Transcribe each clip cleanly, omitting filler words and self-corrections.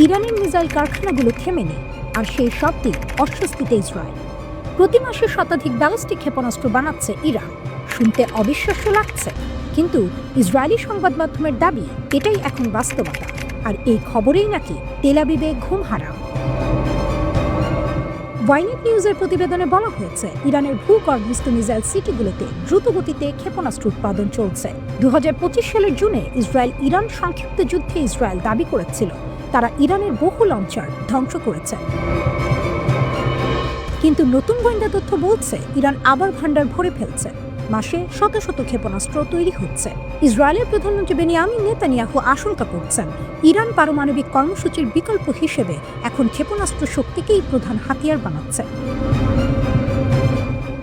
ইরানের মিসাইল কারখানাগুলো থেমে নেই, আর সেই সবটি অস্বস্তিতে ইসরায়েল। প্রতি মাসে শতাধিক ব্যালিস্টিক ক্ষেপণাস্ত্র বানাচ্ছে ইরান। শুনতে অবিশ্বাস্য লাগছে, কিন্তু ইসরায়েলি সংবাদ মাধ্যমের দাবি এটাই এখন বাস্তবতা। আর এই খবরেই নাকি তেল আবিবে ঘুম হারাম। ওয়াইনেট নিউজের প্রতিবেদনে বলা হয়েছে, ইরানের ভূগর্ভস্থ মিসাইল সিটিগুলোতে দ্রুতগতিতে ক্ষেপণাস্ত্র উৎপাদন চলছে। 2025 সালের জুনে ইরান সংক্ষিপ্ত যুদ্ধে ইসরায়েল দাবি করেছিল তারা ইরানের বহু লঞ্চার ধ্বংস করেছে। কিন্তু নতুন গোয়েন্দা তথ্য বলছে ইরান আবার ভান্ডার ভরে ফেলছে। মাসে শত শত ক্ষেপণাস্ত্র তৈরি হচ্ছে। ইসরায়েলের প্রধানমন্ত্রী বেনিয়ামিন নেতানিয়াহু আশঙ্কা করছেন, ইরান পারমাণবিক কর্মসূচির বিকল্প হিসেবে এখন ক্ষেপণাস্ত্র শক্তিকেই প্রধান হাতিয়ার বানাচ্ছে।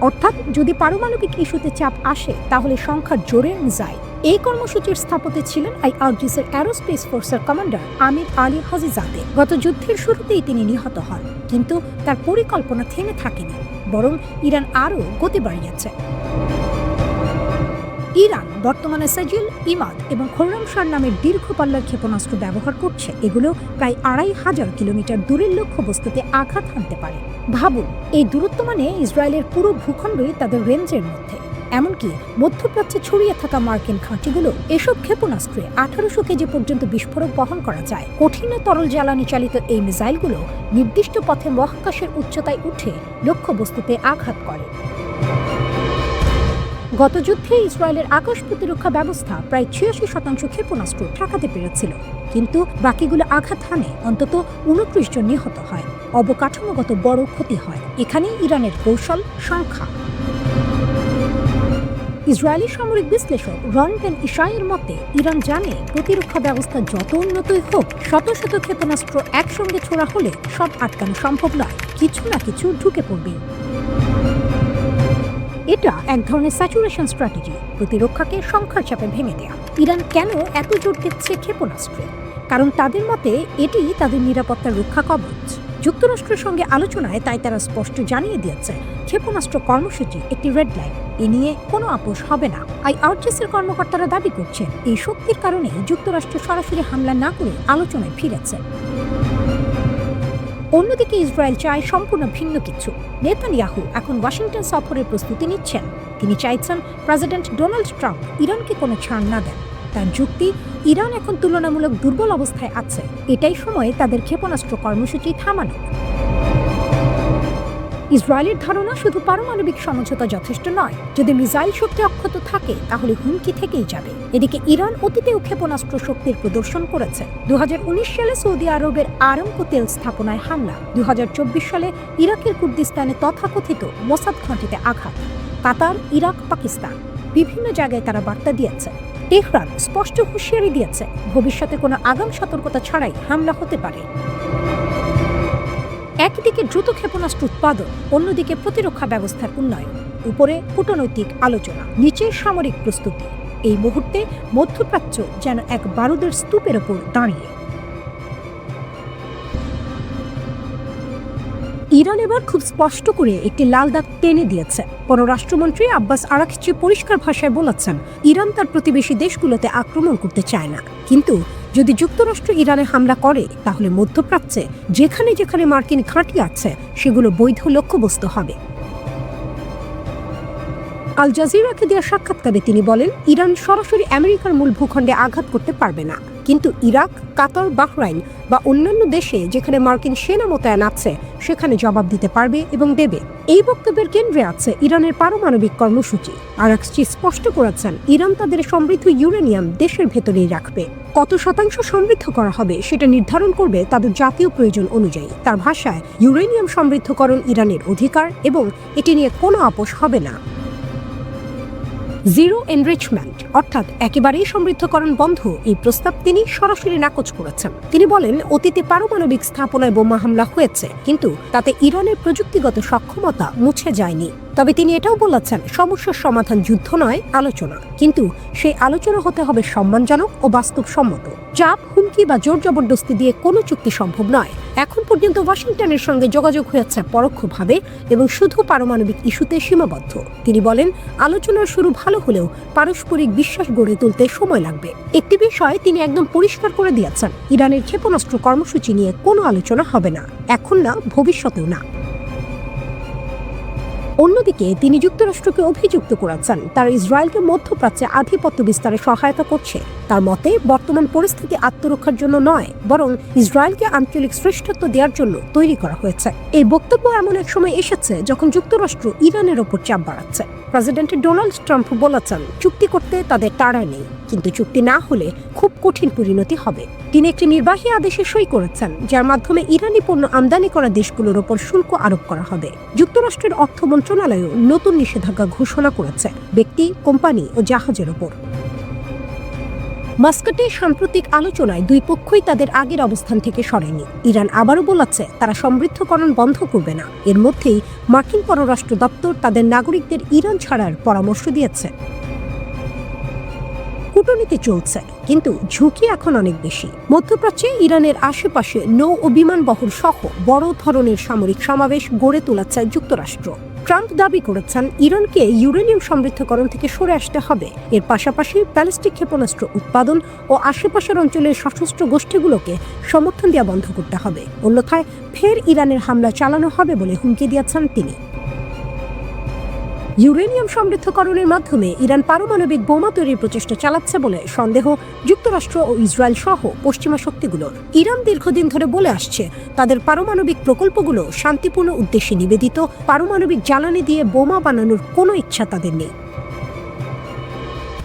অর্থাৎ যদি পারমাণবিক ইস্যুতে চাপ আসে, তাহলে সংখ্যার জোরে মিসাইল। এই কর্মসূচির স্থপতি ছিলেন আইআরজিসির অ্যারোস্পেস ফোর্সের কমান্ডার আমির আলী হাজিজাদে। গত যুদ্ধের শুরুতেই তিনি নিহত হন, কিন্তু তার পরিকল্পনা থেমে থাকেনি, বরং ইরান আরও গতি বাড়িয়েছে। ইরান বর্তমানে সাজিল, ইমাদ এবং খোররামশার নামের দীর্ঘ পাল্লার ক্ষেপণাস্ত্র ব্যবহার করছে। এগুলো প্রায় 2500 কিলোমিটার দূরের লক্ষ্যবস্তুতে আঘাত হানতে পারে। ভাবুন, এই দূরত্ব মানে ইসরায়েলের পুরো ভূখণ্ডই তাদের রেঞ্জের মধ্যে। এমনকি মধ্যপ্রাচ্যে ছড়িয়ে থাকা মার্কিন ঘাঁটিগুলো এসব ক্ষেপণাস্ত্রে 1800 কেজি পর্যন্ত বিস্ফোরক বহন করা যায়। কঠিন তরল জ্বালানি চালিত এই মিসাইলগুলো নির্দিষ্ট পথে মহাকাশের উচ্চতায় উঠে লক্ষ্যবস্তুতে আঘাত করে। গত যুদ্ধে ইসরায়েলের আকাশ প্রতিরক্ষা ব্যবস্থা প্রায় 86% ক্ষেপণাস্ত্র ঠেকাতে পেরেছিল, কিন্তু বাকিগুলো আঘাত হানে অন্তত 29 জন নিহত হয়। অবকাঠামোগত বড় ক্ষতি হয়। এখানেই ইরানের কৌশল সংখ্যা। ইসরায়েলি সামরিক বিশ্লেষক রন বেন ইশাইয়ের মতে, ইরান জানে প্রতিরক্ষা ব্যবস্থা যত উন্নতই হোক, শত শত ক্ষেপণাস্ত্র একসঙ্গে ছোড়া হলে সব আটকানো সম্ভব নয়। কিছু না কিছু ঢুকে পড়বে। এটা এক ধরনের স্যাচুরেশন স্ট্র্যাটেজি, প্রতিরক্ষাকে সংখ্যার চাপে ভেঙে দেয়া। ইরান কেন এত জোর দিচ্ছে ক্ষেপণাস্ত্রে? কারণ তাদের মতে এটি তাদের নিরাপত্তার রক্ষা কবচ। যুক্তরাষ্ট্রের সঙ্গে আলোচনায় তাই তারা স্পষ্ট জানিয়ে দিয়েছে, ক্ষেপণাস্ত্র কর্মসূচি একটি রেড লাইন, এ নিয়ে কোনো আপোষ হবে না। আইআরজিসির কর্মকর্তারা দাবি করছেন, এই শক্তির কারণে যুক্তরাষ্ট্র সরাসরি হামলা না করে আলোচনায় ফিরেছে। অন্যদিকে ইসরায়েল চায় সম্পূর্ণ ভিন্ন কিছু। নেতানিয়াহু এখন ওয়াশিংটন সফরের প্রস্তুতি নিচ্ছেন। তিনি চাইছেন প্রেসিডেন্ট ডোনাল্ড ট্রাম্প ইরানকে কোনো ছাড় না দেন। তার যুক্তি, ইরান এখন তুলনামূলক দুর্বল অবস্থায় আছে, এটাই সময়ে তাদের ক্ষেপণাস্ত্র কর্মসূচি থামানো। ইসরায়েলের ধারণা, শুধু পারমাণবিক সমঝোতা যথেষ্ট নয়। যদি মিসাইল শক্তি অক্ষত থাকে, তাহলে হুমকি থেকেই যাবে। এদিকে ইরান অতীতেও ক্ষেপণাস্ত্র শক্তির প্রদর্শন করেছে। 2019 সালে সৌদি আরবের আরামকো তেল স্থাপনায় হামলা, 2024 সালে ইরাকের কুর্দিস্তানে তথাকথিত মোসাদ ঘাঁটিতে আঘাত। কাতার, ইরাক, পাকিস্তান বিভিন্ন জায়গায় তারা বার্তা দিয়েছে। তেহরান স্পষ্ট হুঁশিয়ারি দিয়েছে, ভবিষ্যতে কোনো আগাম সতর্কতা ছাড়াই হামলা হতে পারে। একদিকে দ্রুত ক্ষেপণাস্ত্র উৎপাদন, অন্যদিকে প্রতিরক্ষা ব্যবস্থার উন্নয়ন। উপরে কূটনৈতিক আলোচনা, নিচে সামরিক প্রস্তুতি। এই মুহূর্তে মধ্যপ্রাচ্য যেন এক বারুদের স্তূপের ওপর দাঁড়িয়ে। ইরান এবার খুব স্পষ্ট করে একটি লাল দাগ টেনে দিয়েছে। পররাষ্ট্রমন্ত্রী আব্বাস আরাকচি পরিষ্কার ভাষায় বলেছেন, ইরান তার প্রতিবেশী দেশগুলোতে আক্রমণ করতে চায় না, কিন্তু যদি যুক্তরাষ্ট্র ইরানে হামলা করে, তাহলে মধ্যপ্রাচ্যে যেখানে যেখানে মার্কিন ঘাঁটি আছে সেগুলো বৈধ লক্ষ্যবস্তু হবে। আল জাজিরাকে দেওয়া সাক্ষাৎকারে তিনি বলেন, ইরান সরাসরি আমেরিকার মূল ভূখণ্ডে আঘাত করতে পারবে না, কিন্তু ইরাক, কাতার, বাহরাইন বা অন্যান্য দেশে যেখানে মার্কিন সেনা মোতায়েন আছে সেখানে জবাব দিতে পারবে এবং দেবে। এই বক্তব্যের কেন্দ্রে আছে ইরানের পারমাণবিক কর্মসূচি। আরাকচি স্পষ্ট করেছেন, ইরান তাদের সমৃদ্ধ ইউরেনিয়াম দেশের ভেতরেই রাখবে। কত শতাংশ সমৃদ্ধ করা হবে সেটা নির্ধারণ করবে তাদের জাতীয় প্রয়োজন অনুযায়ী। তার ভাষায়, ইউরেনিয়াম সমৃদ্ধকরণ ইরানের অধিকার এবং এটি নিয়ে কোনো আপোষ হবে না। জিরো এনরিচমেন্ট অর্থাৎ একেবারেই সমৃদ্ধকরণ বন্ধ, এই প্রস্তাব তিনি সরাসরি নাকচ করেছেন। তিনি বলেন, অতীতে পারমাণবিক স্থাপনায় বোমা হামলা হয়েছে, কিন্তু তাতে ইরানের প্রযুক্তিগত সক্ষমতা মুছে যায়নি। তবে তিনি এটাও বলেছেন, সমস্যার সমাধান যুদ্ধ নয়, আলোচনা। কিন্তু সেই আলোচনা হতে হবে সম্মানজনক ও বাস্তবসম্মত। চাপ, হুমকি বা জোর জবরদস্তি দিয়ে কোনো চুক্তি সম্ভব নয়। এখন পর্যন্ত ওয়াশিংটনের সঙ্গে যোগাযোগ হয়েছে পরোক্ষভাবে এবং শুধু পারমাণবিক ইস্যুতে সীমাবদ্ধ। তিনি বলেন, আলোচনার শুরু ভালো হলেও পারস্পরিক বিশ্বাস গড়ে তুলতে সময় লাগবে। একটি বিষয় তিনি একদম পরিষ্কার করে দিয়েছেন, ইরানের ক্ষেপণাস্ত্র কর্মসূচি নিয়ে কোনো আলোচনা হবে না, এখন না, ভবিষ্যতেও না। অন্যদিকে তিনি যুক্তরাষ্ট্রকে অভিযুক্ত করেছেন তারা ইসরায়েলকে মধ্যপ্রাচ্যে আধিপত্য বিস্তারে সহায়তা করছে। তার মতে, বর্তমান পরিস্থিতি আত্মরক্ষার জন্য নয়, বরং ইসরায়েলকে আঞ্চলিক শ্রেষ্ঠত্ব দেওয়ার জন্য তৈরি করা হয়েছে। এই বক্তব্য এমন এক সময় এসেছে যখন যুক্তরাষ্ট্র ইরানের ওপর চাপ বাড়াচ্ছে। প্রেসিডেন্ট ডোনাল্ড ট্রাম্প বলেছেন, চুক্তি করতে তাদের তাড়া নেই, কিন্তু চুক্তি না হলে খুব কঠিন পরিণতি হবে। তিনি একটি নির্বাহী আদেশে সই করেছেন, যার মাধ্যমে ইরানি পণ্য আমদানি করা দেশগুলোর ওপর শুল্ক আরোপ করা হবে। যুক্তরাষ্ট্রের অর্থ মন্ত্রণালয়ও নতুন নিষেধাজ্ঞা ঘোষণা করেছে ব্যক্তি, কোম্পানি ও জাহাজের ওপর। মাস্কাটে সাম্প্রতিক আলোচনায় দুই পক্ষই তাদের আগের অবস্থান থেকে সরেনি। ইরান আবারও বলেছে তারা সমৃদ্ধকরণ বন্ধ করবে না। এর মধ্যেই মার্কিন পররাষ্ট্র দপ্তর তাদের নাগরিকদের ইরান ছাড়ার পরামর্শ দিয়েছে। কূটনীতি চলছে, কিন্তু ঝুঁকি এখন অনেক বেশি। মধ্যপ্রাচ্যে ইরানের আশেপাশে নৌ ও বিমান বহর সহ বড় ধরনের সামরিক সমাবেশ গড়ে তোলাচ্ছে যুক্তরাষ্ট্র। ট্রাম্প দাবি করেছেন, ইরানকে ইউরেনিয়াম সমৃদ্ধকরণ থেকে সরে আসতে হবে। এর পাশাপাশি ব্যালিস্টিক ক্ষেপণাস্ত্র উৎপাদন ও আশেপাশের অঞ্চলের সশস্ত্র গোষ্ঠীগুলোকে সমর্থন দেওয়া বন্ধ করতে হবে, অন্যথায় ফের ইরানের হামলা চালানো হবে বলে হুমকি দিয়েছেন তিনি। ইউরেনিয়াম সমৃদ্ধকরণের মাধ্যমে ইরান পারমাণবিক বোমা তৈরির প্রচেষ্টা চালাচ্ছে বলে সন্দেহ যুক্তরাষ্ট্র ও ইসরায়েল সহ পশ্চিমা শক্তিগুলোর। ইরান দীর্ঘদিন ধরে বলে আসছে, তাদের পারমাণবিক প্রকল্পগুলো শান্তিপূর্ণ উদ্দেশ্যে নিবেদিত, পারমাণবিক জ্বালানি দিয়ে বোমা বানানোর কোনো ইচ্ছা তাদের নেই।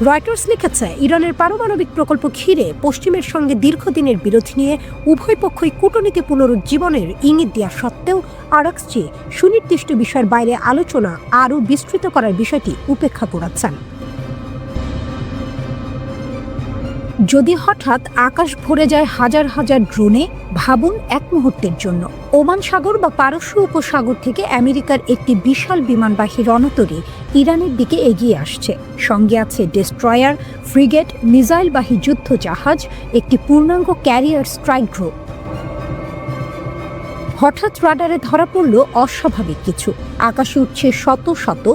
রয়টার্স লিখেছে, ইরানের পারমাণবিক প্রকল্প ঘিরে পশ্চিমের সঙ্গে দীর্ঘদিনের বিরোধ নিয়ে উভয় পক্ষই কূটনীতি পুনরুজ্জীবনের ইঙ্গিত দেওয়া সত্ত্বেও আরাকস চেয়ে সুনির্দিষ্ট বিষয়ের বাইরে আলোচনা আরও বিস্তৃত করার বিষয়টি উপেক্ষা করেছেন। যদি হঠাৎ আকাশ ভরে যায় হাজার হাজার ড্রোনে, ভাবুন এক মুহূর্তের জন্য ওমান সাগর বা পারস্য উপসাগর থেকে আমেরিকার একটি বিশাল বিমানবাহী রণতরী ইরানের দিকে এগিয়ে আসছে। সঙ্গে আছে ডেস্ট্রয়ার, ফ্রিগেট, মিসাইলবাহী যুদ্ধ জাহাজ, একটি পূর্ণাঙ্গ ক্যারিয়ার স্ট্রাইক গ্রুপ। হঠাৎ রাডারে ধরা পড়ল অস্বাভাবিক কিছু। আকাশে উঠছে শত শত,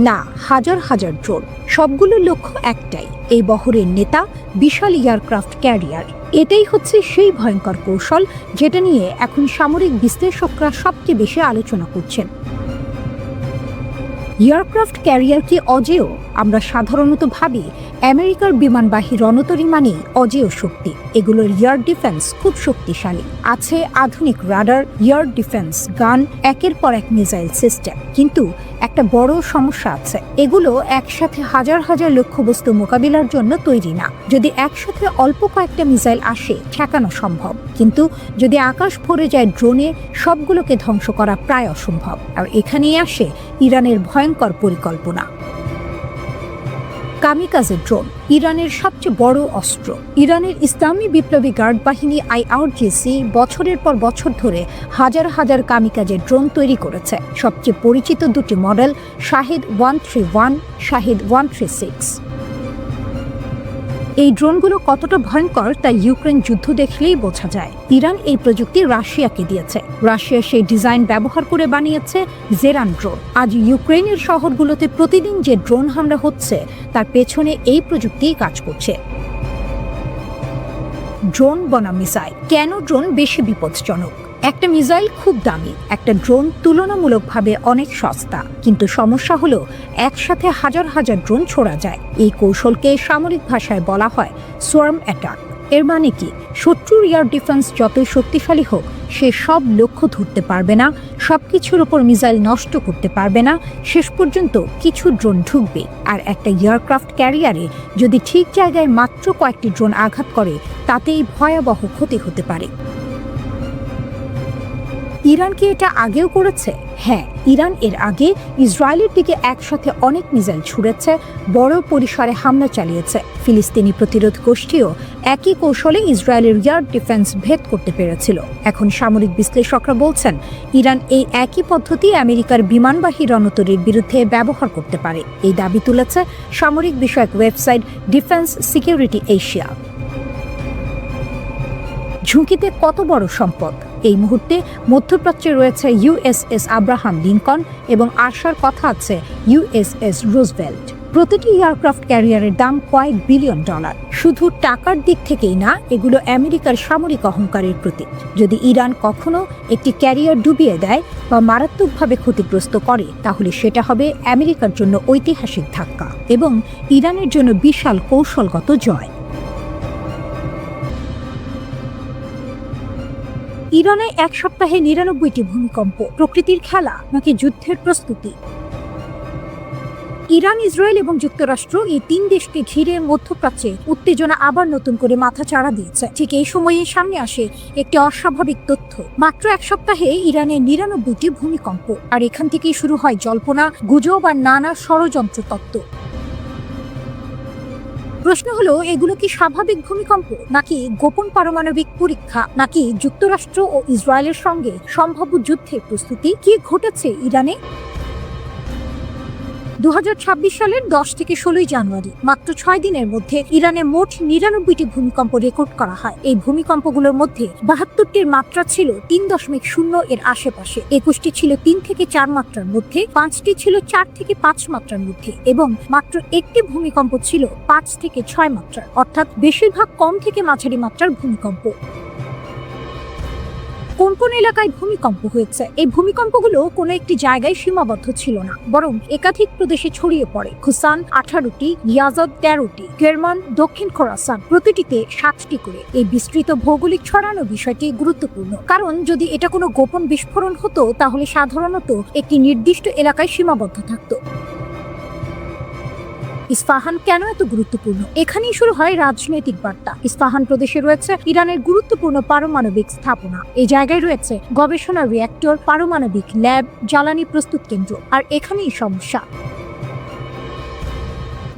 না হাজার হাজার ড্রোন। সবগুলোর লক্ষ্য একটাই, এই বহরের নেতা বিশাল এয়ারক্রাফট ক্যারিয়ার। এটাই হচ্ছে সেই ভয়ঙ্কর কৌশল যেটা নিয়ে এখন সামরিক বিশ্লেষকরা সবচেয়ে বেশি আলোচনা করছেন। এয়ারক্রাফট ক্যারিয়ার কি অজেয়? আমরা সাধারণত ভাবি আমেরিকার বিমানবাহী রণতরী মানেই অজেয় শক্তি। এগুলোর এয়ার ডিফেন্স খুব শক্তিশালী, আছে আধুনিক রাডার, এয়ার ডিফেন্স গান, একের পর এক মিসাইল সিস্টেম। কিন্তু একটা বড় সমস্যা আছে, এগুলো একসাথে হাজার হাজার লক্ষ্যবস্তু মোকাবিলার জন্য তৈরি না। যদি একসাথে অল্প কয়েকটা মিসাইল আসে, ঠেকানো সম্ভব, কিন্তু যদি আকাশ ভরে যায় ড্রোনে, সবগুলোকে ধ্বংস করা প্রায় অসম্ভব। আর এখানেই আসে ইরানের ভয়ঙ্কর পরিকল্পনা। কামিকাজে ড্রোন ইরানের সবচেয়ে বড় অস্ত্র। ইরানের ইসলামী বিপ্লবী গার্ড বাহিনী IRGC বছরের পর বছর ধরে হাজার হাজার কামিকাজে ড্রোন তৈরি করেছে। সবচেয়ে পরিচিত দুটি মডেল শাহিদ 131, শাহিদ 136। এই ড্রোনগুলো কতটা ভয়ঙ্কর তা ইউক্রেন যুদ্ধ দেখলেই বোঝা যায়। ইরান এই প্রযুক্তি রাশিয়াকে দিয়েছে, রাশিয়া সেই ডিজাইন ব্যবহার করে বানিয়েছে জেরান ড্রোন। আজ ইউক্রেনের শহরগুলোতে প্রতিদিন যে ড্রোন হামলা হচ্ছে তার পেছনে এই প্রযুক্তিই কাজ করছে। ড্রোন বনাম মিসাইল। কেন ড্রোন বেশি বিপজ্জনক? একটা মিসাইল খুব দামি, একটা ড্রোন তুলনামূলকভাবে অনেক সস্তা। কিন্তু সমস্যা হলো একসাথে হাজার হাজার ড্রোন ছোড়া যায়। এই কৌশলকে সামরিক ভাষায় বলা হয় সোয়ার্ম অ্যাটাক। এর মানে কি, শত্রুর এয়ার ডিফেন্স যতই শক্তিশালী হোক, সে সব লক্ষ্য ধরতে পারবে না, সবকিছুর ওপর মিসাইল নষ্ট করতে পারবে না। শেষ পর্যন্ত কিছু ড্রোন ঢুকবে। আর একটা এয়ারক্রাফট ক্যারিয়ারে যদি ঠিক জায়গায় মাত্র কয়েকটি ড্রোন আঘাত করে, তাতেই ভয়াবহ ক্ষতি হতে পারে। ইরান কি এটা আগেও করেছে? হ্যাঁ, ইরান এর আগে ইসরায়েলের দিকে একসাথে অনেক মিসাইল ছুড়েছে, বড় পরিসরে হামলা চালিয়েছে। ফিলিস্তিনি প্রতিরোধ গোষ্ঠীও একই কৌশলে ইসরায়েলের এয়ার ডিফেন্স ভেদ করতে পেরেছিল। এখন সামরিক বিশ্লেষকরা বলছেন ইরান এই একই পদ্ধতি আমেরিকার বিমানবাহী রণতরীর বিরুদ্ধে ব্যবহার করতে পারে। এই দাবি তুলেছে সামরিক বিষয়ক ওয়েবসাইট ডিফেন্স সিকিউরিটি এশিয়া। ঝুঁকিতে কত বড় সম্পদ! এই মুহূর্তে মধ্যপ্রাচ্যে রয়েছে ইউএসএস আব্রাহাম লিঙ্কন এবং আসার কথা আছে ইউএসএস রুজভেল্ট। প্রতিটি এয়ারক্রাফট ক্যারিয়ারের দাম কয়েক বিলিয়ন ডলার। শুধু টাকার দিক থেকেই না, এগুলো আমেরিকার সামরিক অহংকারের প্রতীক। যদি ইরান কখনো একটি ক্যারিয়ার ডুবিয়ে দেয় বা মারাত্মকভাবে ক্ষতিগ্রস্ত করে, তাহলে সেটা হবে আমেরিকার জন্য ঐতিহাসিক ধাক্কা এবং ইরানের জন্য বিশাল কৌশলগত জয়। ইরানে এক সপ্তাহে ৯৯টি ভূমিকম্প, প্রকৃতির খেলা নাকি যুদ্ধের প্রস্তুতি? ইরান, ইসরায়েল এবং যুক্তরাষ্ট্র এই তিন দেশকে ঘিরে মধ্যপ্রাচ্যে উত্তেজনা আবার নতুন করে মাথাচাড়া দিয়েছে। ঠিক এই সময়ে সামনে আসে একটি অস্বাভাবিক তথ্য। মাত্র এক সপ্তাহে ইরানে ৯৯টি ভূমিকম্প, আর এখান থেকেই শুরু হয় জল্পনা, গুজব আর নানা ষড়যন্ত্র তত্ত্ব। প্রশ্ন হলো, এগুলো কি স্বাভাবিক ভূমিকম্প, নাকি গোপন পারমাণবিক পরীক্ষা, নাকি যুক্তরাষ্ট্র ও ইসরায়েলের সঙ্গে সম্ভাব্য যুদ্ধের প্রস্তুতি? কি ঘটেছে ইরানে? ২০২৬ সালের ১০ থেকে ১৬ জানুয়ারি, মাত্র ৬ দিনের মধ্যে ইরানে মোট ৯৯টি ভূমিকম্প রেকর্ড করা হয়। এই ভূমিকম্পগুলোর মধ্যে ৭২টির মাত্রা ছিল ৩.০ এর আশেপাশে, ২১টি ছিল ৩ থেকে ৪ মাত্রার মধ্যে, ৫টি ছিল ৪ থেকে ৫ মাত্রার মধ্যে এবং মাত্র একটি ভূমিকম্প ছিল ৫ থেকে ৬ মাত্রার, অর্থাৎ বেশিরভাগ কম থেকে মাঝারি মাত্রার ভূমিকম্প। কোন কোন এলাকায় ভূমিকম্প হয়েছে? এই ভূমিকম্পগুলো কোনো একটি জায়গায় সীমাবদ্ধ ছিল না, বরং একাধিক প্রদেশে ছড়িয়ে পড়ে। খুসান ১৮টি, ইয়াজদ ১৩টি, কেরমান, দক্ষিণ খোরাসান প্রতিটিতে ৭টি করে। এই বিস্তৃত ভৌগোলিক ছড়ানো বিষয়টি গুরুত্বপূর্ণ, কারণ যদি এটা কোনো গোপন বিস্ফোরণ হতো, তাহলে সাধারণত একটি নির্দিষ্ট এলাকায় সীমাবদ্ধ থাকতো। ইস্পাহান কেন এত গুরুত্বপূর্ণ? এখানেই শুরু হয় রাজনৈতিক বার্তা। ইস্পাহান প্রদেশে রয়েছে ইরানের গুরুত্বপূর্ণ পারমাণবিক স্থাপনা। এই জায়গায় রয়েছে গবেষণা রিঅ্যাক্টর, পারমাণবিক ল্যাব, জ্বালানি প্রস্তুত কেন্দ্র। আর এখানেই সমস্যা।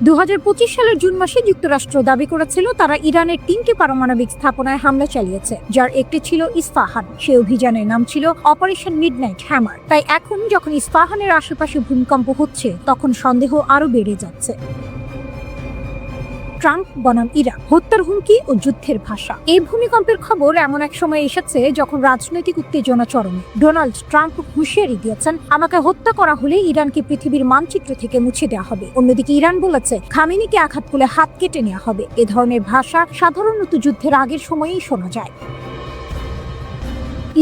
২০২৫ সালের জুন মাসে যুক্তরাষ্ট্র দাবি করেছিল তারা ইরানের ৩টি পারমাণবিক স্থাপনায় হামলা চালিয়েছে, যার একটি ছিল ইস্পাহান। সে অভিযানের নাম ছিল অপারেশন মিডনাইট হ্যামার। তাই এখন যখন ইস্পাহানের আশেপাশে ভূমিকম্প হচ্ছে, তখন সন্দেহ আরো বেড়ে যাচ্ছে। ট্রাম্প বনাম ইরান, হত্যার হুমকি ও যুদ্ধের ভাষা। এই ভূমিকম্পের খবর এমন এক সময় এসেছে যখন রাজনৈতিক উত্তেজনা চরমে। ডোনাল্ড ট্রাম্প হুঁশিয়ারি দিয়েছেন, আমাকে হত্যা করা হলে ইরানকে পৃথিবীর মানচিত্র থেকে মুছে দেওয়া হবে। অন্যদিকে ইরান বলেছে, খামেনিকে আঘাত করলে হাত কেটে নেওয়া হবে। এ ধরনের ভাষা সাধারণত যুদ্ধের আগের সময়েই শোনা যায়।